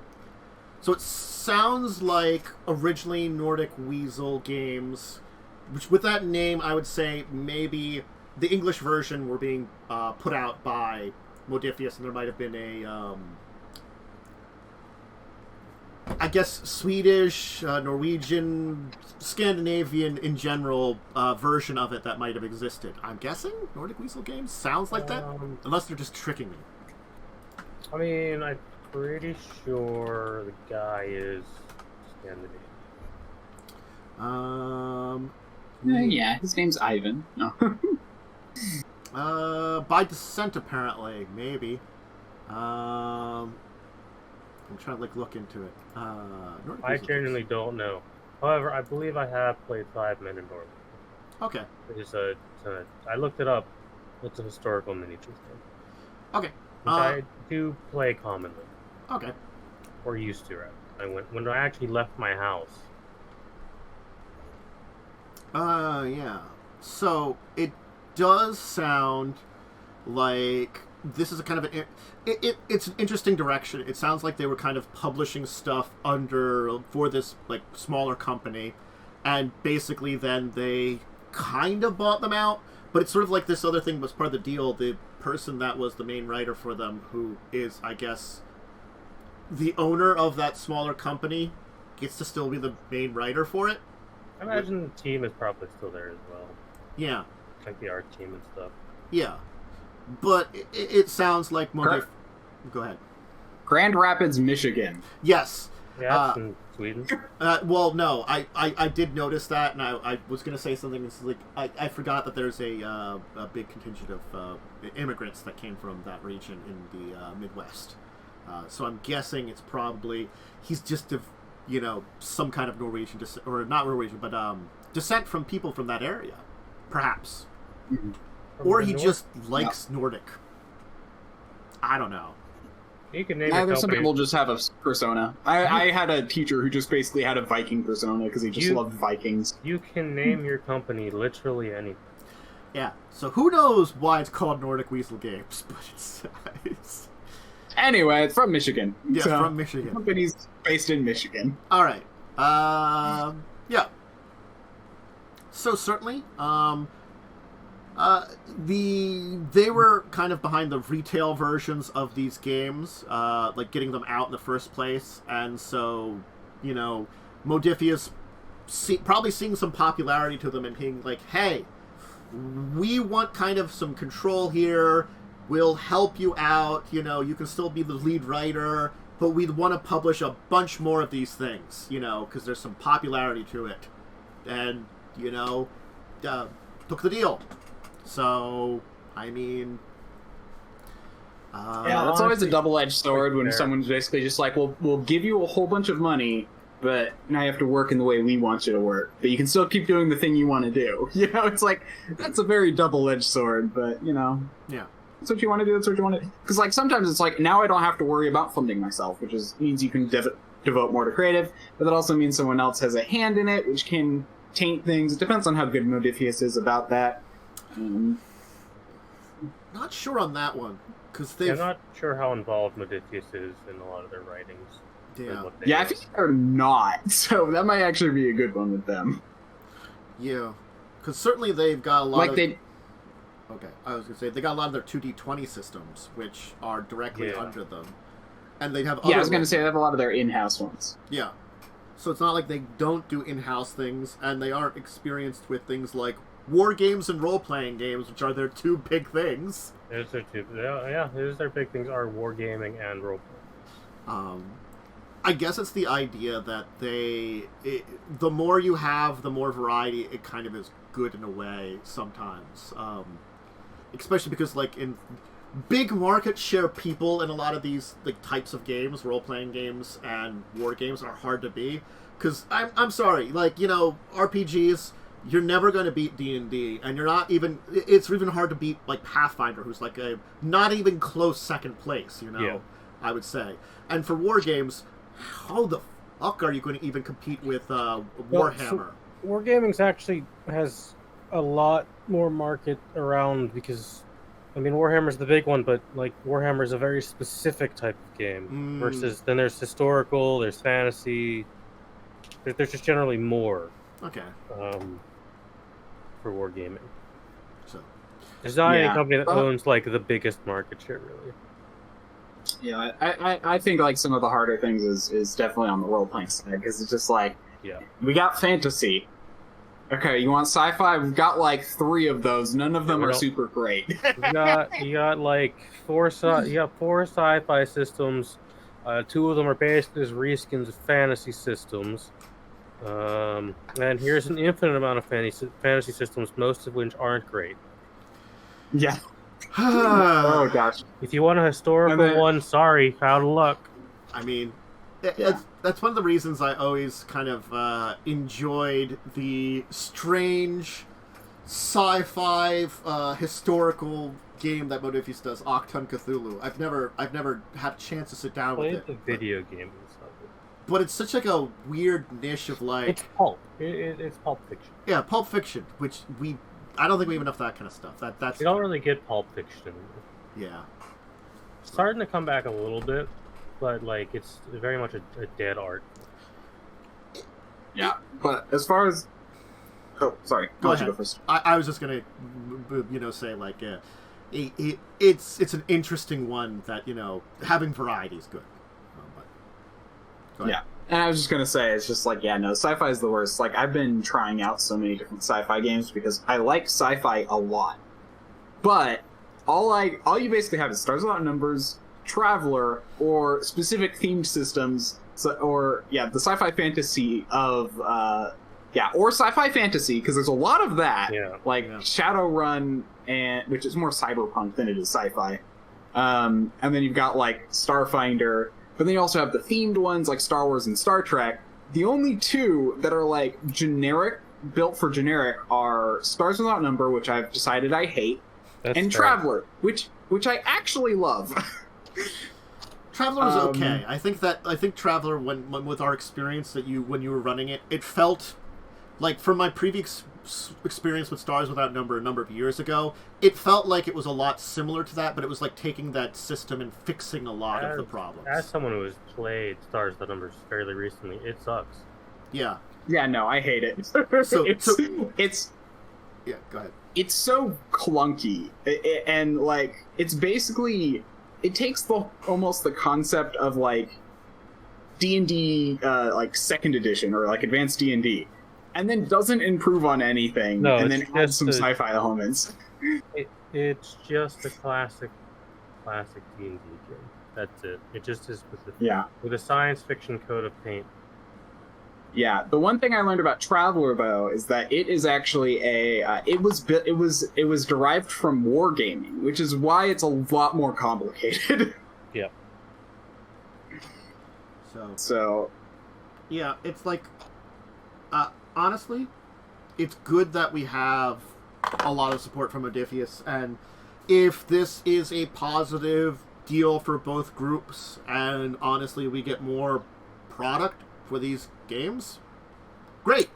S1: So it sounds like originally Nordic Weasel Games, which with that name I would say maybe the English version were being put out by Modiphius, and there might have been a, I guess, Swedish, Norwegian, Scandinavian in general version of it that might have existed. I'm guessing Nordic Weasel Games sounds like that, unless they're just tricking me.
S2: I mean, I'm pretty sure the guy is Scandinavian.
S3: Yeah, his name's Ivan. No.
S1: By descent, apparently, maybe. I'm trying to look into it.
S2: I genuinely don't know. However, I believe I have played 5 Men in Normandy.
S1: Okay.
S2: I looked it up. It's a historical miniatures game.
S1: Okay.
S2: Which I do play commonly.
S1: Okay.
S2: Or used to, rather. When I actually left my house.
S1: Yeah. So, it does sound like this is a kind of it's an interesting direction. It sounds like they were kind of publishing stuff for this, like, smaller company, and basically then they kind of bought them out, but it's sort of like this other thing was part of the deal. The person that was the main writer for them, who is, I guess, the owner of that smaller company, gets to still be the main writer for it.
S2: I imagine the team is probably still there as well.
S1: Yeah.
S2: Like the art team and stuff.
S1: Yeah. But it sounds like Go ahead.
S3: Grand Rapids, Michigan.
S1: Yes.
S2: Yeah, it's in Sweden.
S1: Well, no, I did notice that, and I was going to say something. It's like I forgot that there's a big contingent of immigrants that came from that region in the Midwest. So I'm guessing it's probably he's just some kind of Norwegian descent, or not Norwegian, but descent from people from that area, perhaps, or he just likes Nordic. I don't know.
S2: You can name
S3: There's some people just have a persona. I had a teacher who just basically had a Viking persona because he just loved Vikings.
S2: You can name your company literally anything.
S1: Yeah. So who knows why it's called Nordic Weasel Games, but it's
S3: Anyway, it's from Michigan.
S1: Yeah,
S3: so
S1: from Michigan.
S3: The company's based in Michigan.
S1: All right. Yeah. So certainly, they were kind of behind the retail versions of these games, like getting them out in the first place, and so, Modiphius probably seeing some popularity to them and being like, hey, we want kind of some control here, we'll help you out, you can still be the lead writer, but we want to publish a bunch more of these things, because there's some popularity to it, and, took the deal. So, I mean...
S3: yeah, that's always a double-edged sword when someone's basically just like, well, we'll give you a whole bunch of money, but now you have to work in the way we want you to work. But you can still keep doing the thing you want to do. It's like, that's a very double-edged sword, but,
S1: Yeah.
S3: That's what you want to do, that's what you want to do. Because, sometimes it's like, now I don't have to worry about funding myself, which means you can devote more to creative, but that also means someone else has a hand in it, which can taint things. It depends on how good Modiphius is about that.
S1: Not sure on that one, because
S2: I'm not sure how involved Modiphius is in a lot of their writings.
S3: Yeah, I think they're not, so that might actually be a good one with them.
S1: Yeah, because certainly they've got a lot
S3: Okay,
S1: I was going to say, they got a lot of their 2D20 systems, which are directly under them. And they have
S3: I was going to say, they have a lot of their in-house ones.
S1: Yeah. So it's not like they don't do in-house things, and they aren't experienced with things like war games and role-playing games, which are their two big things.
S2: There's their two. Yeah, there's their big things are wargaming and role-playing.
S1: I guess it's the idea that the more you have, the more variety, it kind of is good in a way sometimes. Especially because, like, in big market share people in a lot of these types of games, role-playing games and war games, are hard to be. Because, I'm sorry, RPGs... You're never going to beat D&D, and you're not even... It's even hard to beat, Pathfinder, who's, a not even close second place,
S2: Yeah.
S1: I would say. And for war games, how the fuck are you going to even compete with Warhammer?
S2: Wargaming's actually has a lot more market around because, Warhammer's the big one, but, Warhammer's a very specific type of game. Versus, then there's historical, there's fantasy. There's just generally more.
S1: Okay.
S2: For wargaming.
S1: So,
S2: there's not any company that owns the biggest market share, really.
S3: Yeah, I think some of the harder things is definitely on the role playing side because it's just we got fantasy. Okay, you want sci-fi? We've got 3 of those. None of them are super great.
S2: you got four sci-fi systems. 2 of them are basically just reskins of fantasy systems. And here's an infinite amount of fantasy systems, most of which aren't great.
S3: Yeah. Oh gosh.
S2: If you want a historical one, sorry, out of luck.
S1: That's one of the reasons I always kind of enjoyed the strange sci-fi historical game that Modiphius does, Octon Cthulhu. I've never had a chance to sit down with it.
S2: Played the video game and stuff.
S1: But it's such a weird niche of
S2: It's pulp. It's pulp fiction.
S1: Yeah, pulp fiction, which I don't think we have enough of that kind of stuff. That's
S2: you don't really get pulp fiction.
S1: Yeah.
S2: Starting to come back a little bit, but it's very much a dead art.
S3: Yeah, but as far as Oh, sorry.
S1: Go
S3: I'll let you
S1: ahead.
S3: go first.
S1: I was just gonna, say like, it's an interesting one that having variety is good. But go ahead.
S3: Yeah. And I was just gonna say, it's just like, yeah, no, sci-fi is the worst. Like, I've been trying out so many different sci-fi games because I like sci-fi a lot. But all you basically have is Stars Without Numbers, Traveler, or specific themed systems, or the sci-fi fantasy of or sci-fi fantasy, because there's a lot of that, Shadowrun, and which is more cyberpunk than it is sci-fi. And then you've got like Starfinder, but then you also have the themed ones like Star Wars and Star Trek. The only two that are like generic, built for generic, are Stars Without Number, which I've decided I hate, and fair. Traveler, which I actually love.
S1: Traveler was okay. I think Traveler, when with our experience when you were running it, it felt like, from my previous experience with Stars Without Number a number of years ago, it felt like it was a lot similar to that, but it was like taking that system and fixing a lot of the problems.
S2: As someone who has played Stars Without Numbers fairly recently, it sucks.
S1: Yeah.
S3: Yeah, no, I hate it. It's
S1: yeah, go ahead.
S3: It's so clunky, and like it's basically, it takes almost the concept of like D&D like second edition or like advanced D&D, and then doesn't improve on anything, and then adds some sci-fi elements.
S2: It's just a classic D&D game. That's it. It just is with a science fiction coat of paint.
S3: Yeah, the one thing I learned about Traveler though is that it is actually it was derived from wargaming, which is why it's a lot more complicated.
S2: Yeah.
S3: So
S1: yeah, it's like honestly, it's good that we have a lot of support from Modiphius, and if this is a positive deal for both groups, and honestly we get more product for these games, great.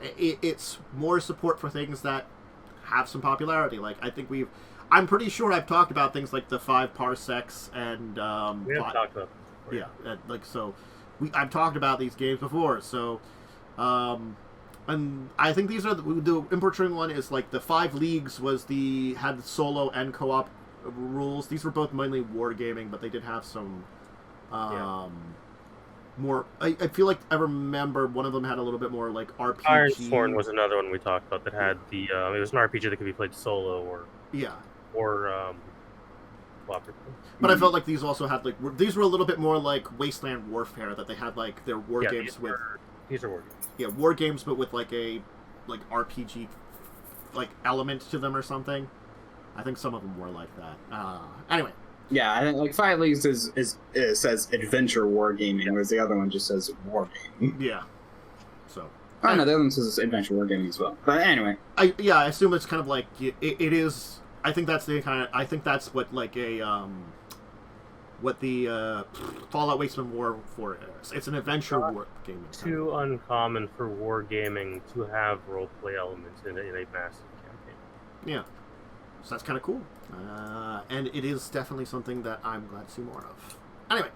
S1: It's more support for things that have some popularity. Like, I'm pretty sure I've talked about things like the 5 parsecs and
S2: we have talked about this before.
S1: Yeah, I've talked about these games before, so and I think these are the important one is like the 5 leagues had solo and co-op rules. These were both mainly wargaming, but they did have some more. I feel like I remember one of them had a little bit more like RPG.
S2: Ironsworn was another one we talked about that had the it was an RPG that could be played solo or cooperative.
S1: But I felt like these also had these were a little bit more like Wasteland Warfare, that they had like their war games with.
S2: These are war games.
S1: Yeah, war games, but with like a RPG like element to them or something. I think some of them were like that. Anyway.
S3: Yeah, I think like 5 Leagues says adventure wargaming, whereas the other one just says wargaming.
S1: Yeah. So.
S3: Oh no, the other one says adventure wargaming as well. But anyway.
S1: I assume it's kind of like it is. I think that's the kind of. I think that's what like a what the Fallout Wasteland War for is. It's an adventure war game.
S2: Too uncommon for wargaming to have roleplay elements in a massive campaign.
S1: Yeah. So that's kind of cool. And it is definitely something that I'm glad to see more of. Anyway,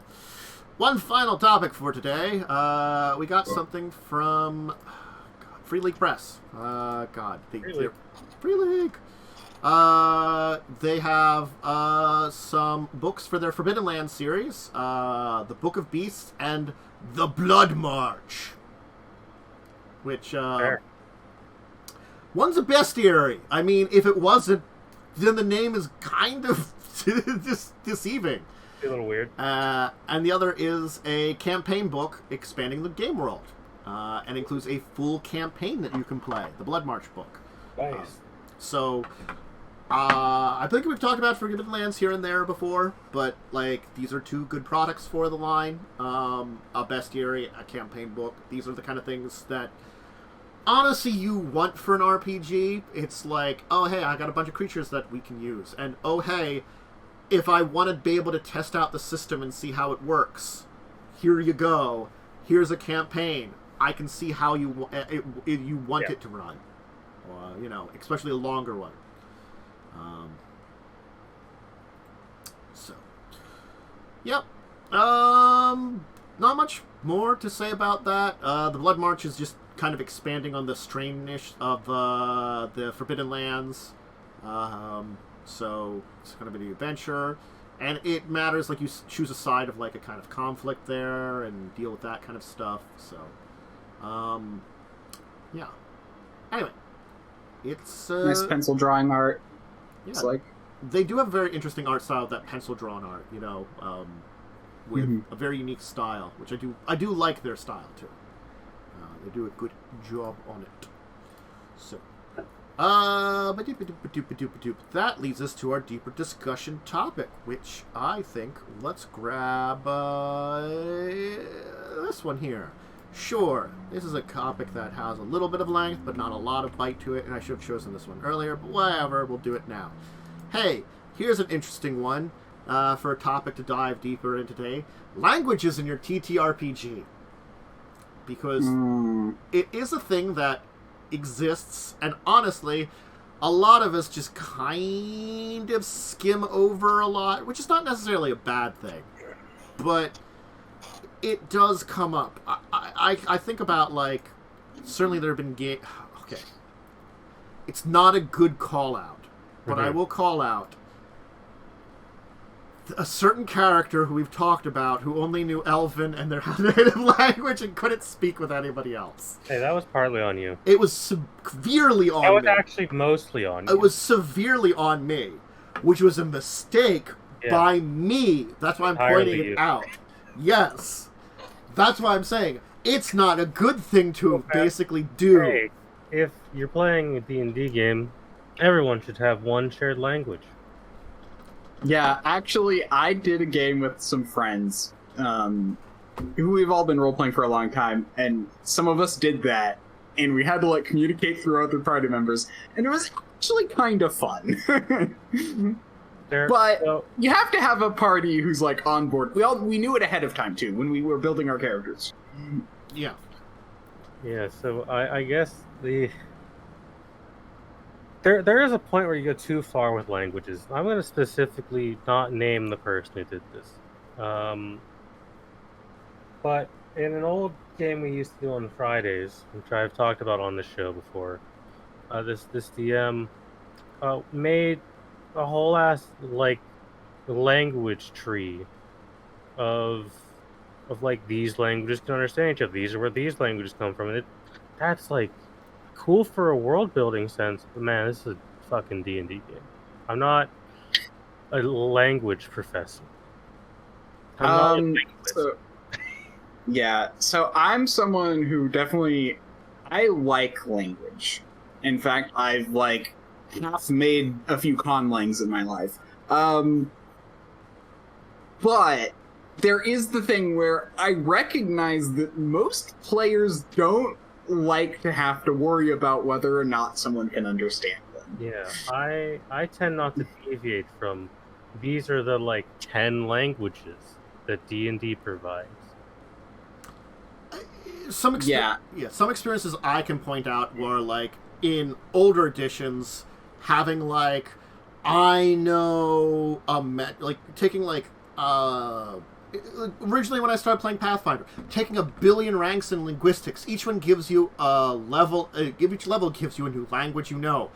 S1: one final topic for today. We got something from Free League Press. Free League. They have some books for their Forbidden Land series. The Book of Beasts and The Blood March. Which, one's a bestiary. I mean, if it wasn't, then the name is kind of deceiving.
S2: A little weird.
S1: And the other is a campaign book expanding the game world, and includes a full campaign that you can play. The Blood March book.
S2: Nice.
S1: I think we've talked about Forbidden Lands here and there before, but like these are 2 good products for the line. A bestiary, a campaign book. These are the kind of things that honestly you want for an RPG. It's like, oh hey, I got a bunch of creatures that we can use, and oh hey, if I want to be able to test out the system and see how it works, here you go. Here's a campaign. I can see how you want it to run, especially a longer one. Yep. Not much more to say about that. The Blood March is just kind of expanding on the strangeness of the Forbidden Lands. So it's kind of a new adventure. And it matters, like, you choose a side of, like, a kind of conflict there and deal with that kind of stuff. So, yeah. Anyway, it's...
S3: nice pencil drawing art.
S1: Yeah,
S3: It's like...
S1: they do have a very interesting art style, that pencil-drawn art, you know, with a very unique style, which I do like their style, too. They do a good job on it. So... that leads us to our deeper discussion topic, which I think, let's grab this one here. Sure, this is a topic that has a little bit of length, but not a lot of bite to it, and I should have chosen this one earlier, but whatever, we'll do it now. Hey, here's an interesting one for a topic to dive deeper into today. Languages in your TTRPG. Because it is a thing that exists, and honestly, a lot of us just kind of skim over a lot, which is not necessarily a bad thing, but it does come up. I think about, like, certainly there have been okay, it's not a good call out, but I will call out a certain character who we've talked about who only knew Elven and their native language and couldn't speak with anybody else.
S2: Hey, that was partly on you.
S1: It was severely on me.
S2: That was actually mostly on you.
S1: It was severely on me, which was a mistake by me. That's why I'm pointing it out. Yes. That's why I'm saying it's not a good thing to basically do.
S2: Hey, if you're playing a D&D game, everyone should have one shared language.
S3: Yeah, actually, I did a game with some friends who we've all been role-playing for a long time, and some of us did that, and we had to, like, communicate through other party members, and it was actually kind of fun. But you have to have a party who's, like, on board. We knew it ahead of time, too, when we were building our characters.
S1: Yeah.
S2: Yeah, so I guess There is a point where you go too far with languages. I'm going to specifically not name the person who did this. But in an old game we used to do on Fridays, which I've talked about on the show before, this DM made a whole ass, like, language tree of like, these languages can understand each other. These are where these languages come from. And that's, like, cool for a world building sense, but man, this is a fucking D&D game. I'm not a language professor. I'm not a linguist.
S3: So I'm someone who definitely, I like language. In fact, I've, like, half made a few conlangs in my life. But there is the thing where I recognize that most players don't like to have to worry about whether or not someone can understand them.
S2: Yeah, I tend not to deviate from these are the, like, 10 languages that D&D provides.
S1: Some experiences I can point out were, like, in older editions, having, like, I know taking, like, originally when I started playing Pathfinder, taking 1 billion ranks in linguistics, each one gives you a level, each level gives you a new language you know.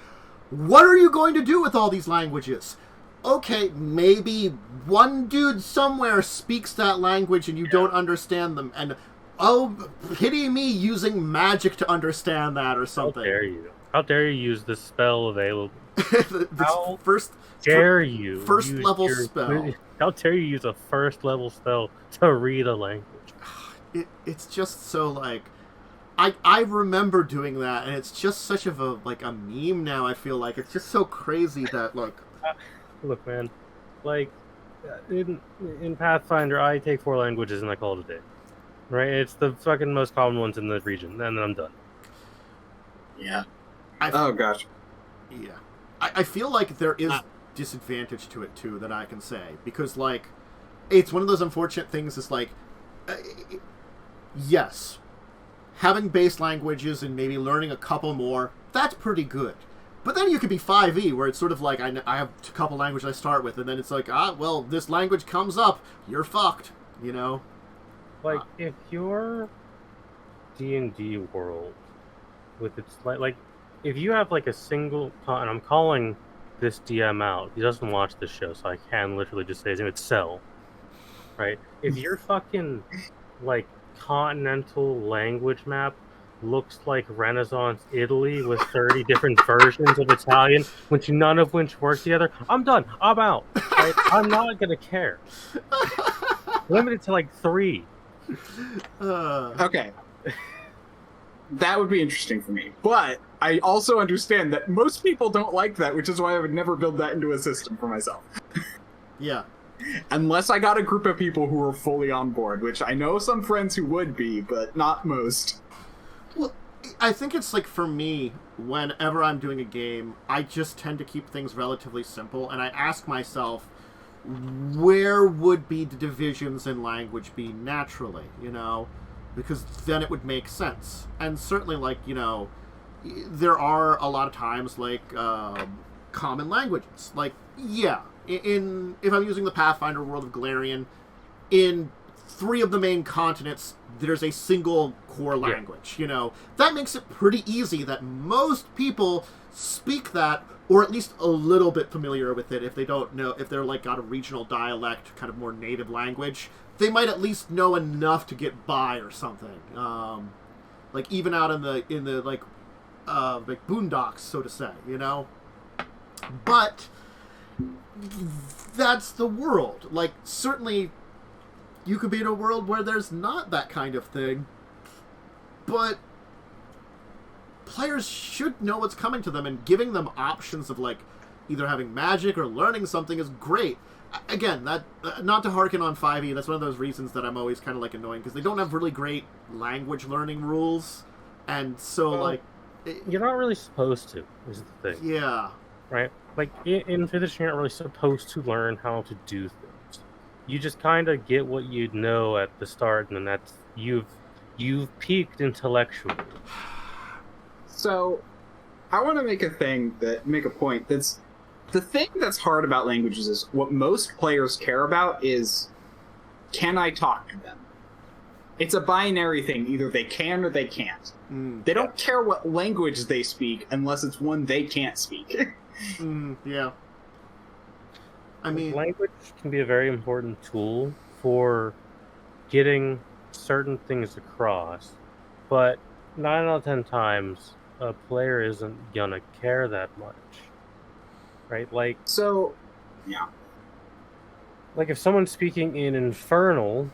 S1: What are you going to do with all these languages? Okay, maybe one dude somewhere speaks that language and you don't understand them, and oh, pity me using magic to understand that or something.
S2: How dare you? How dare you use the spell available?
S1: How
S2: First
S1: level spell.
S2: How dare you use a first level spell to read a language?
S1: It's just so, like, I remember doing that, and it's just such of a meme now. I feel like it's just so crazy that, look,
S2: man, like, in Pathfinder, I take 4 languages and I call it a day. Right? It's the fucking most common ones in the region, and then I'm done.
S3: Yeah. Oh gosh.
S1: Yeah. I feel like there is disadvantage to it too that I can say, because, like, it's one of those unfortunate things. Is like, yes, having base languages and maybe learning a couple more, that's pretty good. But then you could be 5e, where it's sort of like, I have a couple languages I start with, and then it's like, well, this language comes up, you're fucked, you know?
S2: Like, if your D&D world with its like if you have like a single and I'm calling this DM out. He doesn't watch this show, so I can literally just say his name. It's Cell, right? If your fucking like continental language map looks like Renaissance Italy with 30 different versions of Italian, none of which work together, I'm done. I'm out. Right? I'm not gonna care. Limited to like 3.
S3: Okay. That would be interesting for me. But I also understand that most people don't like that, which is why I would never build that into a system for myself.
S1: Yeah.
S3: Unless I got a group of people who are fully on board, which I know some friends who would be, but not most.
S1: Well, I think it's like, for me, whenever I'm doing a game, I just tend to keep things relatively simple, and I ask myself, where would be the divisions in language be naturally, you know? Because then it would make sense. And certainly, like, you know, there are a lot of times, like, common languages. Like, yeah, if I'm using the Pathfinder world of Galarian, in 3 of the main continents, there's a single core language, you know? That makes it pretty easy that most people speak that, or at least a little bit familiar with it. If they don't know, if they're, like, got a regional dialect, kind of more native language, they might at least know enough to get by or something. Like, even out in the like boondocks, so to say, you know? But that's the world. Like, certainly you could be in a world where there's not that kind of thing, but players should know what's coming to them, and giving them options of, like, either having magic or learning something is great. Again, that not to harken on 5e, that's one of those reasons that I'm always kind of, like, annoying, because they don't have really great language learning rules, and so, like...
S2: You're not really supposed to, is the thing.
S1: Yeah.
S2: Right? Like, in 5th edition, you're not really supposed to learn how to do things. You just kind of get what you know at the start, and then that's... You've peaked intellectually.
S3: So, I want to make a point that's... The thing that's hard about languages is what most players care about is, can I talk to them? It's a binary thing. Either they can or they can't. They don't care what language they speak unless it's one they can't speak.
S1: Yeah. I mean...
S2: Language can be a very important tool for getting certain things across, but 9 out of 10 times, a player isn't gonna care that much. Right? Like,
S3: so, yeah.
S2: Like, if someone's speaking in Infernal,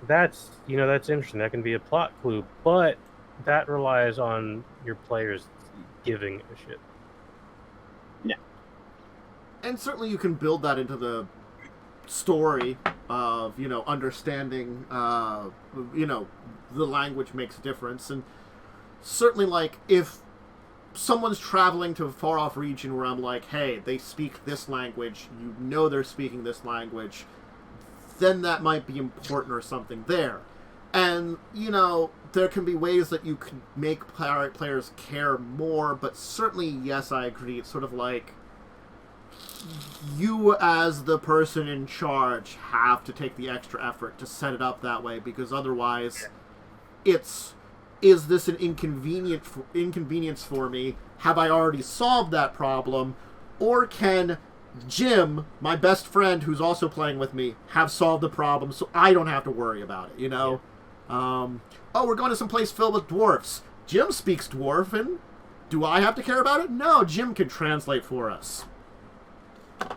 S2: that's interesting. That can be a plot clue, but that relies on your players giving a shit.
S3: Yeah.
S1: And certainly you can build that into the story of, you know, understanding, you know, the language makes a difference. And certainly, like, if someone's traveling to a far-off region where I'm like, hey, they speak this language, you know they're speaking this language, then that might be important or something there. And, you know, there can be ways that you can make players care more, but certainly, yes, I agree, it's sort of like, you as the person in charge have to take the extra effort to set it up that way, because otherwise is this an inconvenience for me? Have I already solved that problem? Or can Jim, my best friend who's also playing with me, have solved the problem so I don't have to worry about it, you know? Yeah. Oh, we're going to some place filled with dwarfs. Jim speaks Dwarven. Do I have to care about it? No, Jim can translate for us.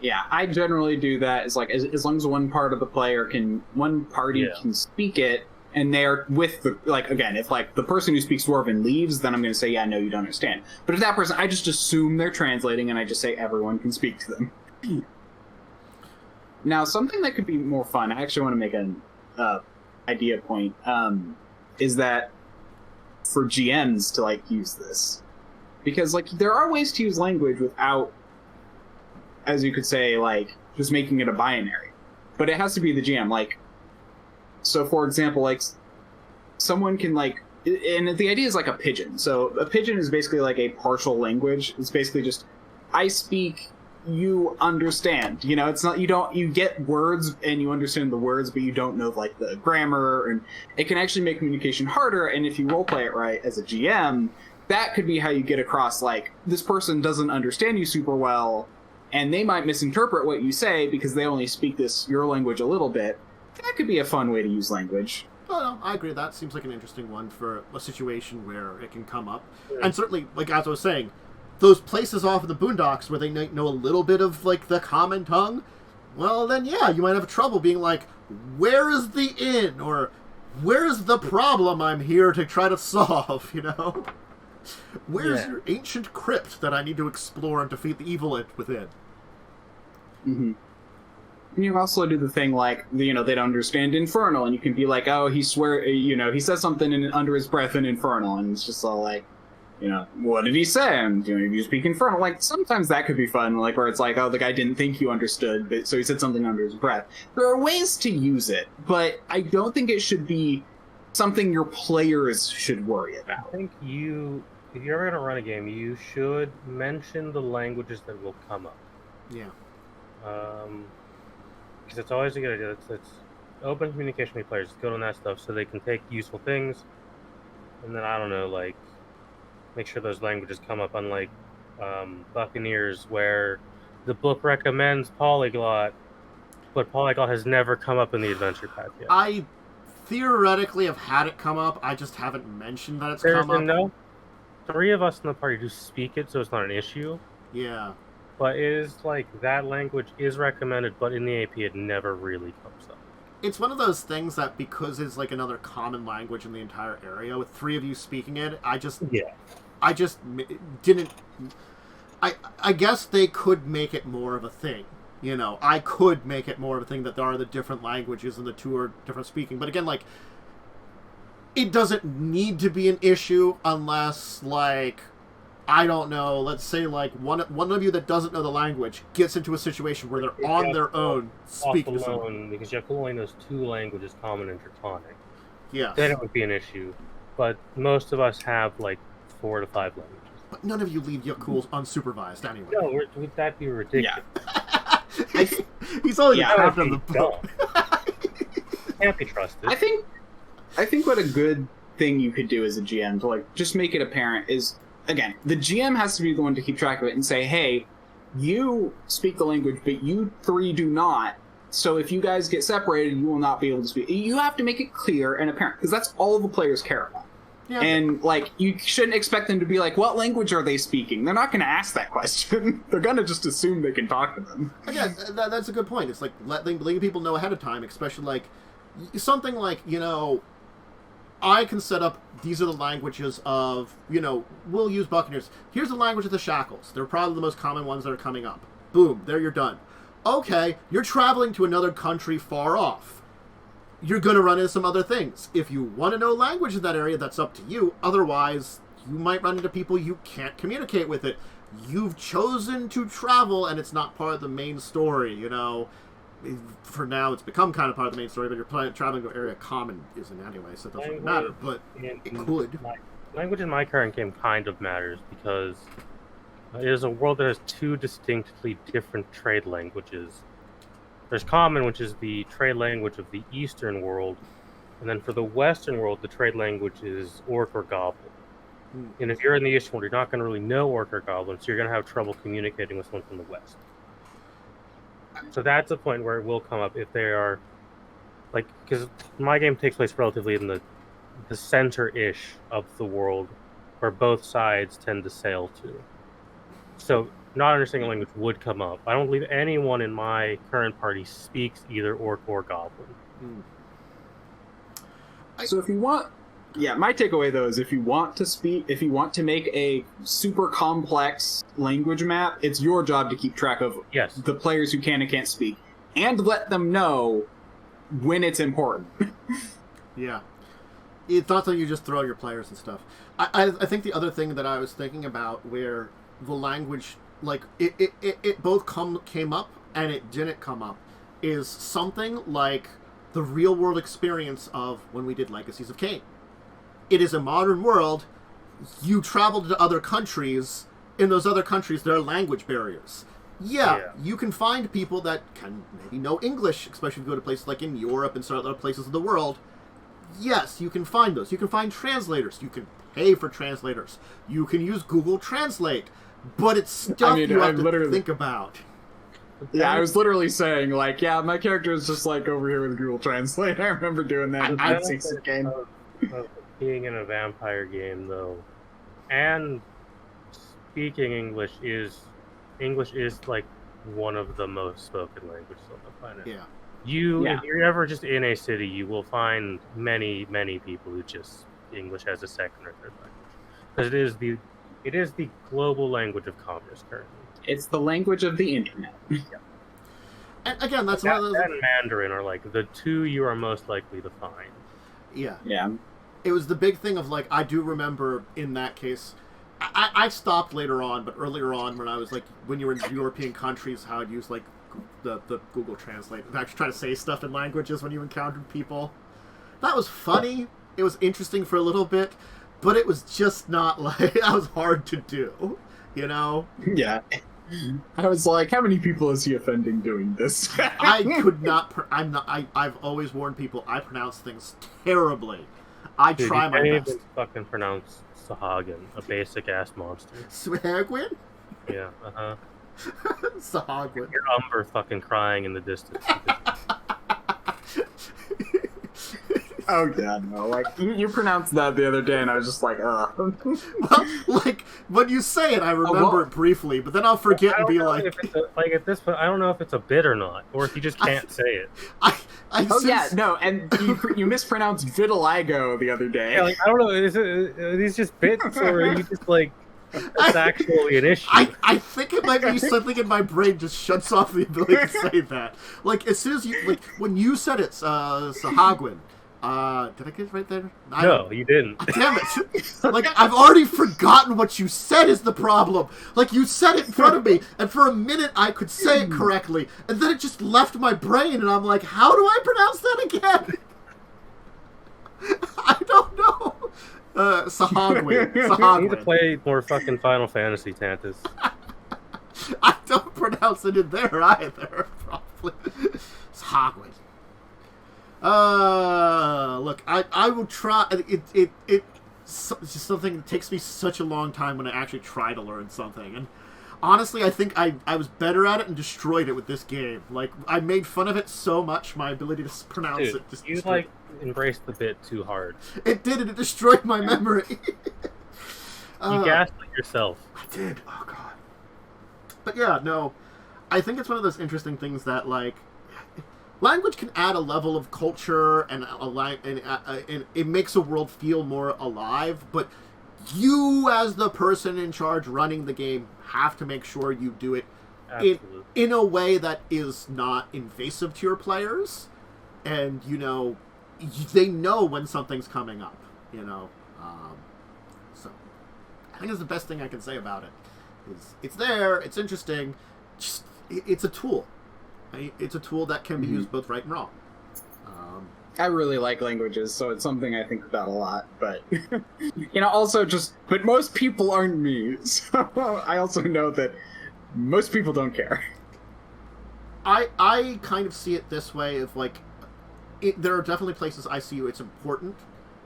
S3: Yeah, I generally do that. It's like, as long as one party can speak it, and they're with the, like, again, if, like, the person who speaks Dwarven leaves, then I'm going to say, yeah, no, you don't understand. But if that person, I just assume they're translating, and I just say everyone can speak to them. Now, something that could be more fun, I actually want to make an idea point, is that for GMs to, like, use this. Because, like, there are ways to use language without, as you could say, like, just making it a binary. But it has to be the GM, like, so, for example, like, someone can, like, and the idea is like a pidgin. So a pidgin is basically like a partial language. It's basically just, I speak, you understand. You know, it's not, you get words and you understand the words, but you don't know, like, the grammar, and it can actually make communication harder. And if you roleplay it right as a GM, that could be how you get across, like, this person doesn't understand you super well, and they might misinterpret what you say because they only speak your language a little bit. That could be a fun way to use language.
S1: Oh, no, I agree. That seems like an interesting one for a situation where it can come up. Yeah. And certainly, like as I was saying, those places off in the boondocks where they know a little bit of, like, the common tongue, well, then, yeah, you might have trouble being like, where is the inn? Or, where is the problem I'm here to try to solve, you know? Where's your ancient crypt that I need to explore and defeat the evil within?
S3: Mm-hmm. And you also do the thing like, you know, they don't understand Infernal, and you can be like, oh, he says something under his breath in Infernal, and it's just all like, you know, what did he say? And, you know, you speak Infernal. Like, sometimes that could be fun, like, where it's like, oh, the guy didn't think you understood, but so he said something under his breath. There are ways to use it, but I don't think it should be something your players should worry about.
S2: I think if you're ever going to run a game, you should mention the languages that will come up.
S1: Yeah.
S2: Because it's always a good idea. It's open communication with players. It's good on that stuff so they can take useful things. And then, I don't know, like, make sure those languages come up, unlike Buccaneers, where the book recommends polyglot, but polyglot has never come up in the adventure path yet.
S1: I theoretically have had it come up. I just haven't mentioned that it's come up.
S2: No, 3 of us in the party do speak it, so it's not an issue.
S1: Yeah.
S2: But it is like that language is recommended, but in the AP it never really comes up.
S1: It's one of those things that because it's like another common language in the entire area, with 3 of you speaking it, I just didn't. I guess they could make it more of a thing. You know, I could make it more of a thing that there are the different languages and the 2 are different speaking. But again, like, it doesn't need to be an issue unless, like, I don't know, let's say, like, one of you that doesn't know the language gets into a situation where they're on their own speaking to someone.
S2: Because you have to only know 2 languages, Common and Draconic.
S1: Yeah.
S2: Then it would be an issue. But most of us have, like, 4 to 5 languages.
S1: But none of you leave Yakul's unsupervised anyway.
S2: No, would that be ridiculous?
S1: Yeah. He's only the captain of the boat.
S2: Can't be trusted.
S3: I think what a good thing you could do as a GM to, like, just make it apparent is, again, the GM has to be the one to keep track of it and say, hey, you speak the language, but you 3 do not. So if you guys get separated, you will not be able to speak. You have to make it clear and apparent, because that's all the players care about. Yeah. And, like, you shouldn't expect them to be like, what language are they speaking? They're not going to ask that question. They're going to just assume they can talk to them.
S1: Again, that's a good point. It's like letting people know ahead of time, especially, like, something like, you know, I can set up, these are the languages of, you know, we'll use Buccaneers. Here's the language of the Shackles. They're probably the most common ones that are coming up. Boom, there you're done. Okay, you're traveling to another country far off. You're going to run into some other things. If you want to know language in that area, that's up to you. Otherwise, you might run into people you can't communicate with it. You've chosen to travel, and it's not part of the main story, you know. For now, it's become kind of part of the main story, but you're traveling to an area common isn't anyway, so it doesn't matter, but it could.
S2: Language in my current game kind of matters, because it is a world that has 2 distinctly different trade languages. There's Common, which is the trade language of the Eastern world, and then for the Western world, the trade language is Orc or Goblin. And if you're in the Eastern world, you're not going to really know Orc or Goblin, so you're going to have trouble communicating with someone from the West. So that's a point where it will come up if they are, like, because my game takes place relatively in the center-ish of the world, where both sides tend to sail to. So not understanding language would come up. I don't believe anyone in my current party speaks either Orc or Goblin.
S3: So if you want... Yeah, my takeaway, though, is if you want to make a super complex language map, it's your job to keep track of the players who can and can't speak, and let them know when it's important.
S1: Yeah. It's not that you just throw your players and stuff. I think the other thing that I was thinking about where the language, like, it both came up and it didn't come up, is something like the real-world experience of when we did Legacies of Kain. It is a modern world. You travel to other countries. In those other countries, there are language barriers. Yeah, you can find people that can maybe know English, especially if you go to places like in Europe and certain other places of the world. Yes, you can find those. You can find translators. You can Hey, for translators, you can use Google Translate, but it's stuff you have to think about.
S3: Yeah, I was literally saying, like, yeah, my character is just, like, over here with Google Translate. I remember doing that in the basic game.
S2: Of being in a vampire game, though, and speaking English is, like, one of the most spoken languages on the planet.
S1: Yeah.
S2: If you're ever just in a city, you will find many, many people who just English as a second or third language. Because it is the global language of commerce currently.
S3: It's the language of the internet.
S1: Yeah. And again, that's
S2: that,
S1: one of those...
S2: and Mandarin are like the two you are most likely to find.
S1: Yeah.
S3: Yeah.
S1: It was the big thing of, like, I do remember in that case, I stopped later on, but earlier on when I was, like, when you were in European countries, how I'd use, like, the Google Translate. And actually try to say stuff in languages when you encountered people. That was funny. It was interesting for a little bit, but it was just not, like, that was hard to do, you know?
S3: Yeah. I was like, how many people is he offending doing this?
S1: I could not, I've always warned people, I pronounce things terribly. I try my best.
S2: You can't even fucking pronounce Sahagin, a basic-ass monster.
S1: Swagwin?
S2: Yeah, uh-huh.
S1: Sahagwin.
S2: Your Umber fucking crying in the distance.
S3: Oh god, no! Like you pronounced that the other day, and I was just like,
S1: Well, like when you say it, I remember it briefly, but then I'll forget and be like,
S2: like at this point, I don't know if it's a bit or not, or if you just can't say it.
S3: And you mispronounced vitiligo the other day.
S2: Yeah, like I don't know, are these just bits, or are you just like? That's actually an issue.
S1: I think it might be something in my brain just shuts off the ability to say that. Like as soon as you when you said it, Sahagwin. Did I get it right there?
S2: No, you didn't.
S1: Damn it! Like, I've already forgotten what you said is the problem. Like, you said it in front of me, and for a minute I could say it correctly, and then it just left my brain, and I'm like, how do I pronounce that again? I don't know. Sahagwin.
S2: You need to play more fucking Final Fantasy, Tantus.
S1: I don't pronounce it in there either, probably. Sahagwin. Look, I will try. It's just something that takes me such a long time when I actually try to learn something. And honestly, I think I was better at it and destroyed it with this game. Like, I made fun of it so much, my ability to pronounce it just
S2: you, like, embraced the bit too hard.
S1: It did, and it destroyed my memory.
S2: You gaslit yourself.
S1: I did. Oh, God. But yeah, no. I think it's one of those interesting things that, like, language can add a level of culture and it makes a world feel more alive, but you as the person in charge running the game have to make sure you do it in a way that is not invasive to your players, and they know when something's coming up, so I think it's the best thing I can say about it. It's there, it's interesting, just it's a tool. It's a tool that can be used both right and wrong.
S3: I really like languages, so it's something I think about a lot. But, also but most people aren't me. So I also know that most people don't care.
S1: I kind of see it this way of, like, there are definitely places I see it's important,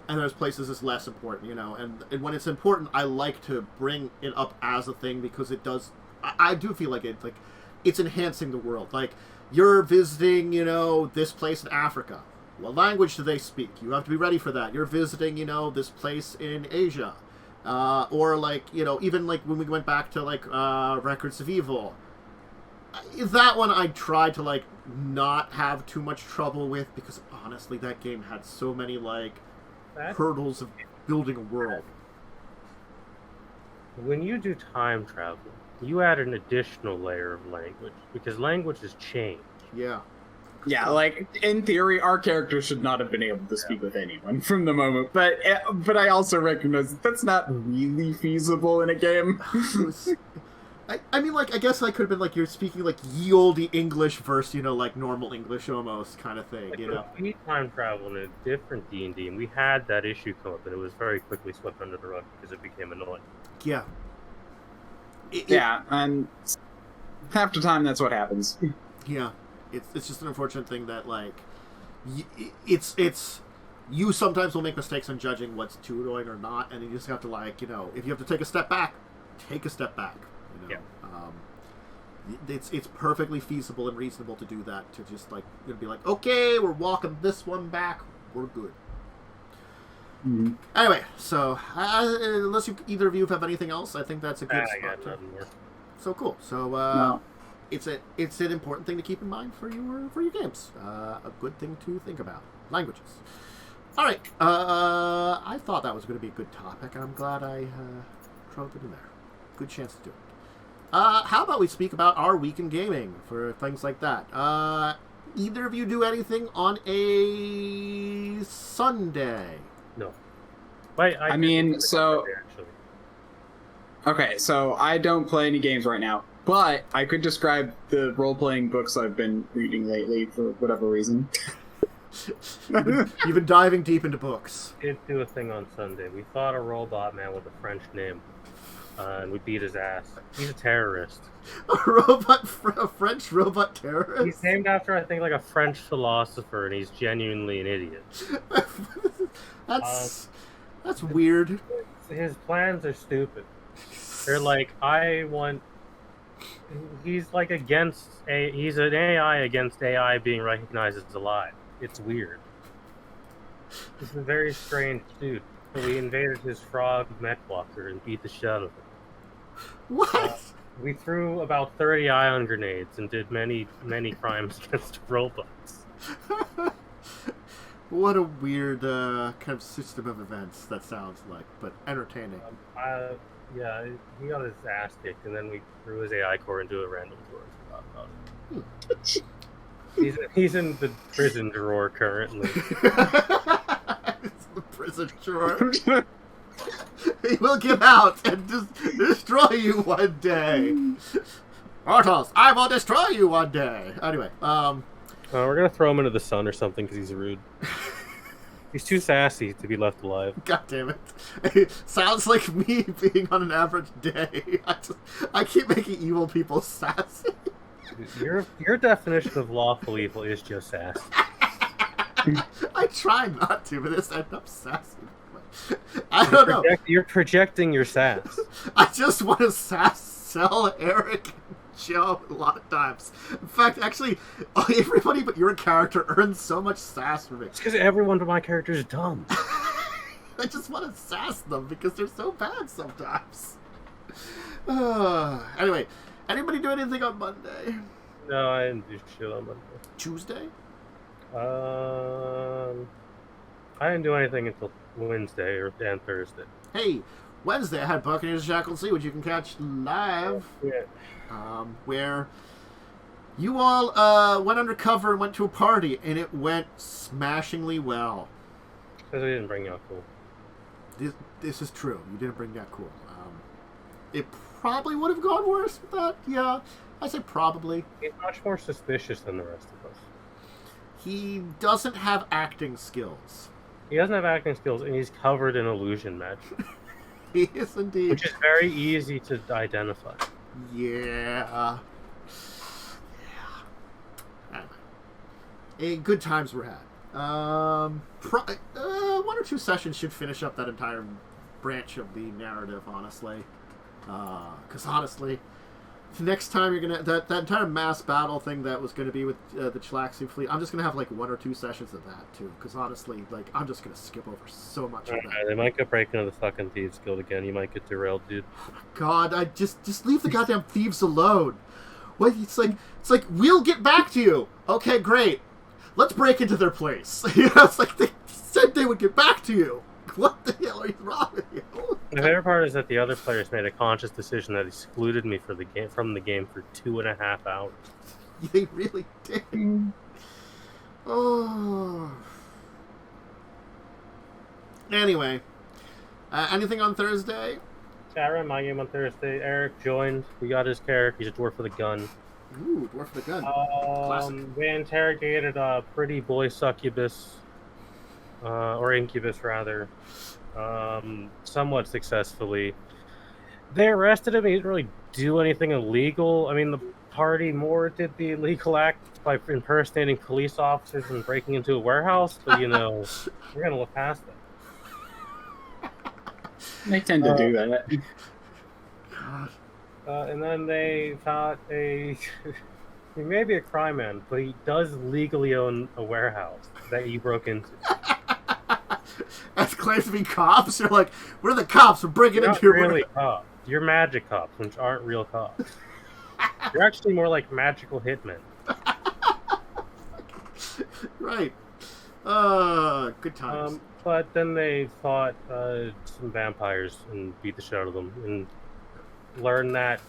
S1: and there's places it's less important, And when it's important, I like to bring it up as a thing because it does... I do feel like it's enhancing the world. Like, you're visiting, this place in Africa. What language do they speak? You have to be ready for that. You're visiting, this place in Asia. Or, like, even, like, when we went back to, like, Records of Evil. That one I tried to, like, not have too much trouble with because, honestly, that game had so many, like, hurdles of building a world.
S2: When you do time travel, you add an additional layer of language, because languages change.
S1: Yeah.
S3: Yeah, like, in theory, our characters should not have been able to speak with anyone from the moment, but I also recognize that's not really feasible in a game.
S1: I mean, like, I guess I could have been, like, you're speaking, like, ye olde English versus, like, normal English almost kind of thing,
S2: We time travel in a different D&D, and we had that issue come up, and it was very quickly swept under the rug because it became annoying.
S1: Yeah.
S3: And half the time that's what happens.
S1: Yeah, it's just an unfortunate thing that, like, it's you sometimes will make mistakes on judging what's too annoying or not, and you just have to, like, you know, if you have to take a step back, take a step back. You know? Yeah. It's perfectly feasible and reasonable to do that, to just, like, you'd be like, okay, we're walking this one back, we're good.
S3: Mm-hmm.
S1: Anyway, so unless either of you have anything else, I think that's a good spot. So cool. So
S3: No.
S1: it's an important thing to keep in mind for your games. A good thing to think about. Languages. All right. I thought that was going to be a good topic, and I'm glad I thrown it in there. Good chance to do it. How about we speak about our week in gaming for things like that? Either of you do anything on a Sunday?
S2: No. Wait,
S3: I mean, so... Okay, so I don't play any games right now, but I could describe the role-playing books I've been reading lately for whatever reason.
S1: You've been diving deep into books.
S2: We did do a thing on Sunday. We fought a robot man with a French name, and we beat his ass. He's a terrorist.
S1: A French robot terrorist?
S2: He's named after, I think, like a French philosopher, and he's genuinely an idiot.
S1: That's weird.
S2: His plans are stupid. They're like, he's like he's an AI against AI being recognized as alive. It's weird. He's a very strange dude. So we invaded his frog mech walker and beat the shit out of him.
S1: What?
S2: We threw about 30 ion grenades and did many, many crimes against robots.
S1: What a weird kind of system of events that sounds like, but entertaining.
S2: Yeah, he got his ass kicked, and then we threw his AI core into a random drawer and forgot about it. He's in the prison drawer currently.
S1: It's the prison drawer. He will get out and destroy you one day. Mortals, I will destroy you one day. Anyway,
S2: we're gonna throw him into the sun or something because he's rude. He's too sassy to be left alive.
S1: God damn it. It sounds like me being on an average day. I keep making evil people sassy.
S2: Your definition of lawful evil is just sassy.
S1: I try not to, but this ends up sassy. I don't know.
S2: You're projecting your sass.
S1: I just want to sell Eric and Joe a lot of times. In fact, actually, everybody but your character earns so much sass from it.
S2: It's because everyone but my character is dumb.
S1: I just want to sass them because they're so bad sometimes. Anyway, anybody do anything on Monday?
S2: No, I didn't do shit on Monday.
S1: Tuesday?
S2: I didn't do anything until Wednesday and Thursday.
S1: Hey, Wednesday I had Buccaneers of Shackled Sea, which you can catch live.
S2: Yeah.
S1: Where you all went undercover and went to a party, and it went smashingly well.
S2: Because we didn't bring out cool.
S1: This is true. You didn't bring that cool. It probably would have gone worse with that. Yeah, I say probably.
S2: He's much more suspicious than the rest of us.
S1: He doesn't have acting skills.
S2: He doesn't have acting skills, and he's covered in illusion magic.
S1: He is indeed.
S2: Which is very easy to identify.
S1: Yeah. Anyway. Good times were had. 1 or 2 sessions should finish up that entire branch of the narrative, honestly. Because honestly, the next time you're gonna that entire mass battle thing that was gonna be with the Chilaxi fleet, I'm just gonna have like 1 or 2 sessions of that too. Because honestly, like I'm just gonna skip over so much of that.
S2: They might get breaking into the fucking Thieves Guild again. You might get derailed, dude.
S1: Oh my God, I just leave the goddamn thieves alone. What? It's like we'll get back to you. Okay, great. Let's break into their place. You know, it's like they said they would get back to you. What the hell are you wrong with you?
S2: The favorite part is that the other players made a conscious decision that excluded me from the game for 2.5 hours.
S1: They really did. Oh. Anyway, anything on Thursday?
S2: Yeah, I ran my game on Thursday. Eric joined. We got his character. He's a dwarf with a gun.
S1: Ooh, dwarf with a gun. Classic.
S2: We interrogated a pretty boy succubus. Or incubus, rather. Somewhat successfully. They arrested him. He didn't really do anything illegal. I mean, the party more did the illegal act by impersonating police officers and breaking into a warehouse, but we're gonna look past it.
S3: They tend to do that.
S2: And then they thought he may be a crime man, but he does legally own a warehouse that he broke into.
S1: As claims to be cops, you're like, we're the cops. We're breaking into your
S2: really cops. You're magic cops, which aren't real cops. You're actually more like magical hitmen.
S1: Right. Good times.
S2: But then they fought some vampires and beat the shit out of them, and learned that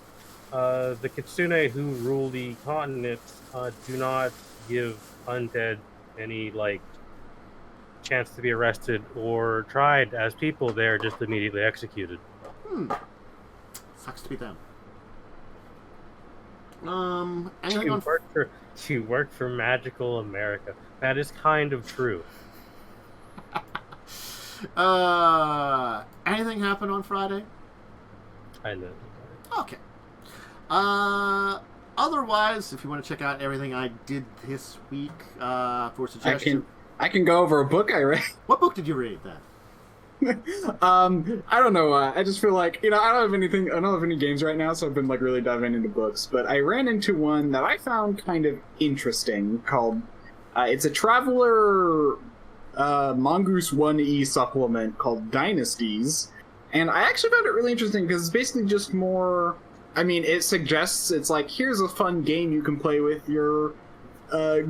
S2: the Kitsune who rule the continent do not give undead any chance to be arrested or tried as people. They're just immediately executed.
S1: Sucks to be them.
S2: You work for magical America. That is kind of true.
S1: Anything happened on Friday?
S2: I know.
S1: Okay. Otherwise, if you want to check out everything I did this week, for suggestions,
S3: I can go over a book I read.
S1: What book did you read then?
S3: I don't know. I just feel like I don't have any games right now, so I've been really diving into books. But I ran into one that I found kind of interesting called. It's a Traveler Mongoose 1E supplement called Dynasties, and I actually found it really interesting because it's basically just more. I mean, it suggests it's here's a fun game you can play with your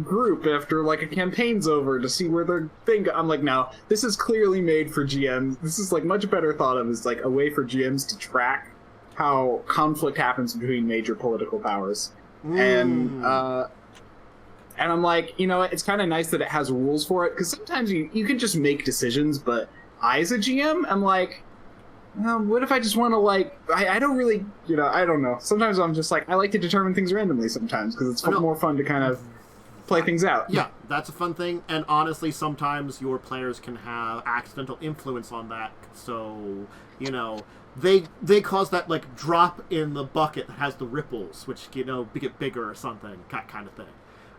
S3: group after a campaign's over to see where their thing. I'm like, no, this is clearly made for GMs. This is much better thought of as a way for GMs to track how conflict happens between major political powers. And I'm like, it's kind of nice that it has rules for it, because sometimes you can just make decisions, but I as a GM, I'm like, what if I just want to I don't really, I don't know. Sometimes I'm just I like to determine things randomly sometimes because it's more fun to kind of play things out.
S1: Yeah, that's a fun thing, and honestly, sometimes your players can have accidental influence on that, so, they cause that, drop in the bucket that has the ripples, which, get bigger or something, kind of thing.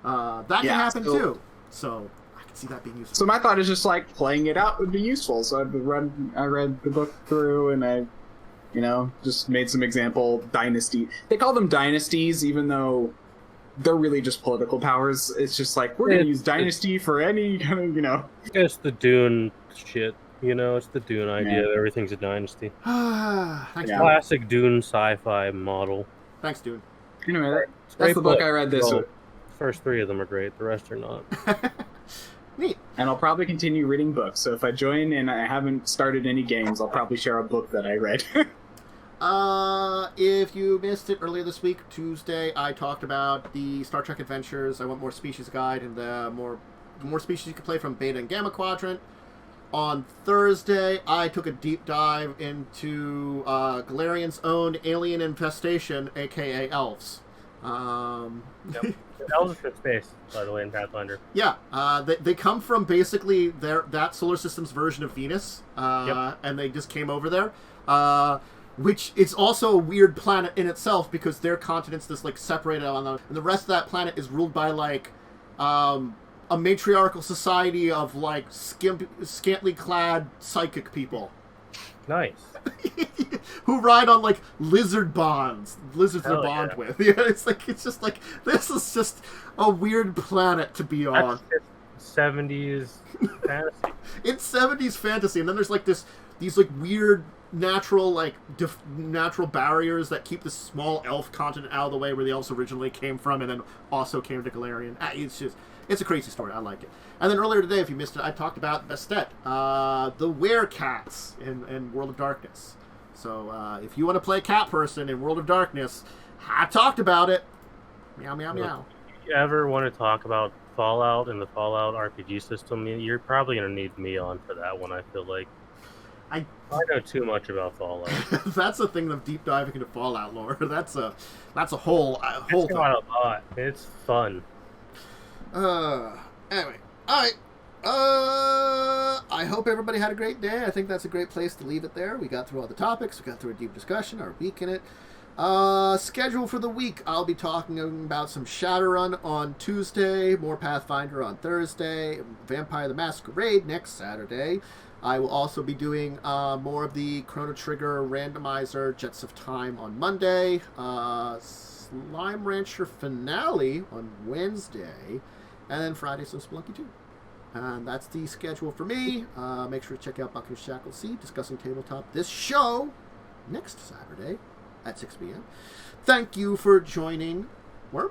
S1: That can happen, too, so I can see that being useful.
S3: So my thought is just, playing it out would be useful, so I read the book through, and I, just made some example dynasty. They call them dynasties, even though they're really just political powers. It's just we're going to use dynasty for any kind of,
S2: It's the Dune shit, it's the Dune idea. Yeah. Everything's a dynasty.
S1: Thanks,
S2: Classic Dune sci-fi model.
S1: Thanks, Dune.
S3: Anyway, that's the book I read this week.
S2: First 3 of them are great, the rest are not.
S1: Neat.
S3: And I'll probably continue reading books, so if I join and I haven't started any games, I'll probably share a book that I read.
S1: If you missed it earlier this week, Tuesday, I talked about the Star Trek Adventures, I Want More Species guide, and the more species you can play from Beta and Gamma Quadrant. On Thursday, I took a deep dive into Galarian's own alien infestation, aka elves.
S2: Yep. Elves are space, by the way, in Pathfinder.
S1: Yeah, they come from basically that solar system's version of Venus, and they just came over there. Which is also a weird planet in itself because their continent's just separated on them, and the rest of that planet is ruled by a matriarchal society of scantily clad psychic people.
S2: Nice.
S1: Who ride on lizards to bond with. Yeah, it's just this is just a weird planet to be on.
S2: That's 70s fantasy.
S1: It's 70s fantasy, and then there's these weird natural natural barriers that keep this small elf continent out of the way where the elves originally came from, and then also came to Galarian. It's a crazy story. I like it. And then earlier today, if you missed it, I talked about Bastet, the werecats in World of Darkness. So if you want to play a cat person in World of Darkness, I talked about it. Meow, meow, meow.
S2: If you ever want to talk about Fallout and the Fallout RPG system, you're probably going to need me on for that one, I feel like. I know too much about Fallout.
S1: That's the thing of deep diving into Fallout lore. That's a whole thing.
S2: A lot. It's fun.
S1: Anyway, alright. I hope everybody had a great day. I think that's a great place to leave it there. We got through all the topics. We got through a deep discussion, our week in it. Schedule for the week. I'll be talking about some Shadowrun on Tuesday, more Pathfinder on Thursday, Vampire the Masquerade next Saturday. I will also be doing more of the Chrono Trigger randomizer Jets of Time on Monday, Slime Rancher finale on Wednesday, and then Friday some Spelunky 2. And that's the schedule for me. Make sure to check out Buck and Shackle C, Discussing Tabletop, this show next Saturday at 6 p.m. Thank you for joining, Worm.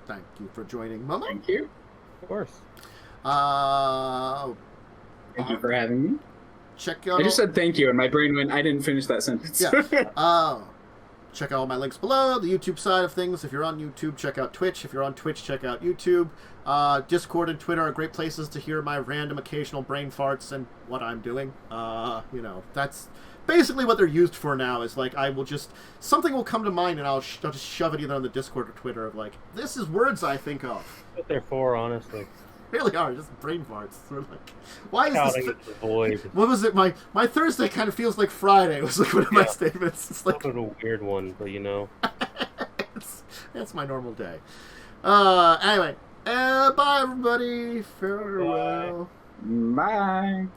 S1: Thank you for joining, Momo.
S3: Thank you.
S2: Of course.
S3: Thank you for having me.
S1: Check out.
S3: I just said thank you, and my brain went, I didn't finish that sentence.
S1: Yeah. Check out all my links below. The YouTube side of things. If you're on YouTube, check out Twitch. If you're on Twitch, check out YouTube. Discord and Twitter are great places to hear my random occasional brain farts and what I'm doing. That's basically what they're used for now, is like I will just, something will come to mind and I'll just shove it either on the Discord or Twitter of like, this is words I think of.
S2: What they're for, honestly.
S1: Really are, just brain farts. They're like, why is
S2: Shouting
S1: this?
S2: at the void.
S1: What was it? My Thursday kind of feels like Friday was like one of my statements. It's like
S2: a weird one, but
S1: it's my normal day. Anyway, bye everybody. Farewell.
S3: Bye.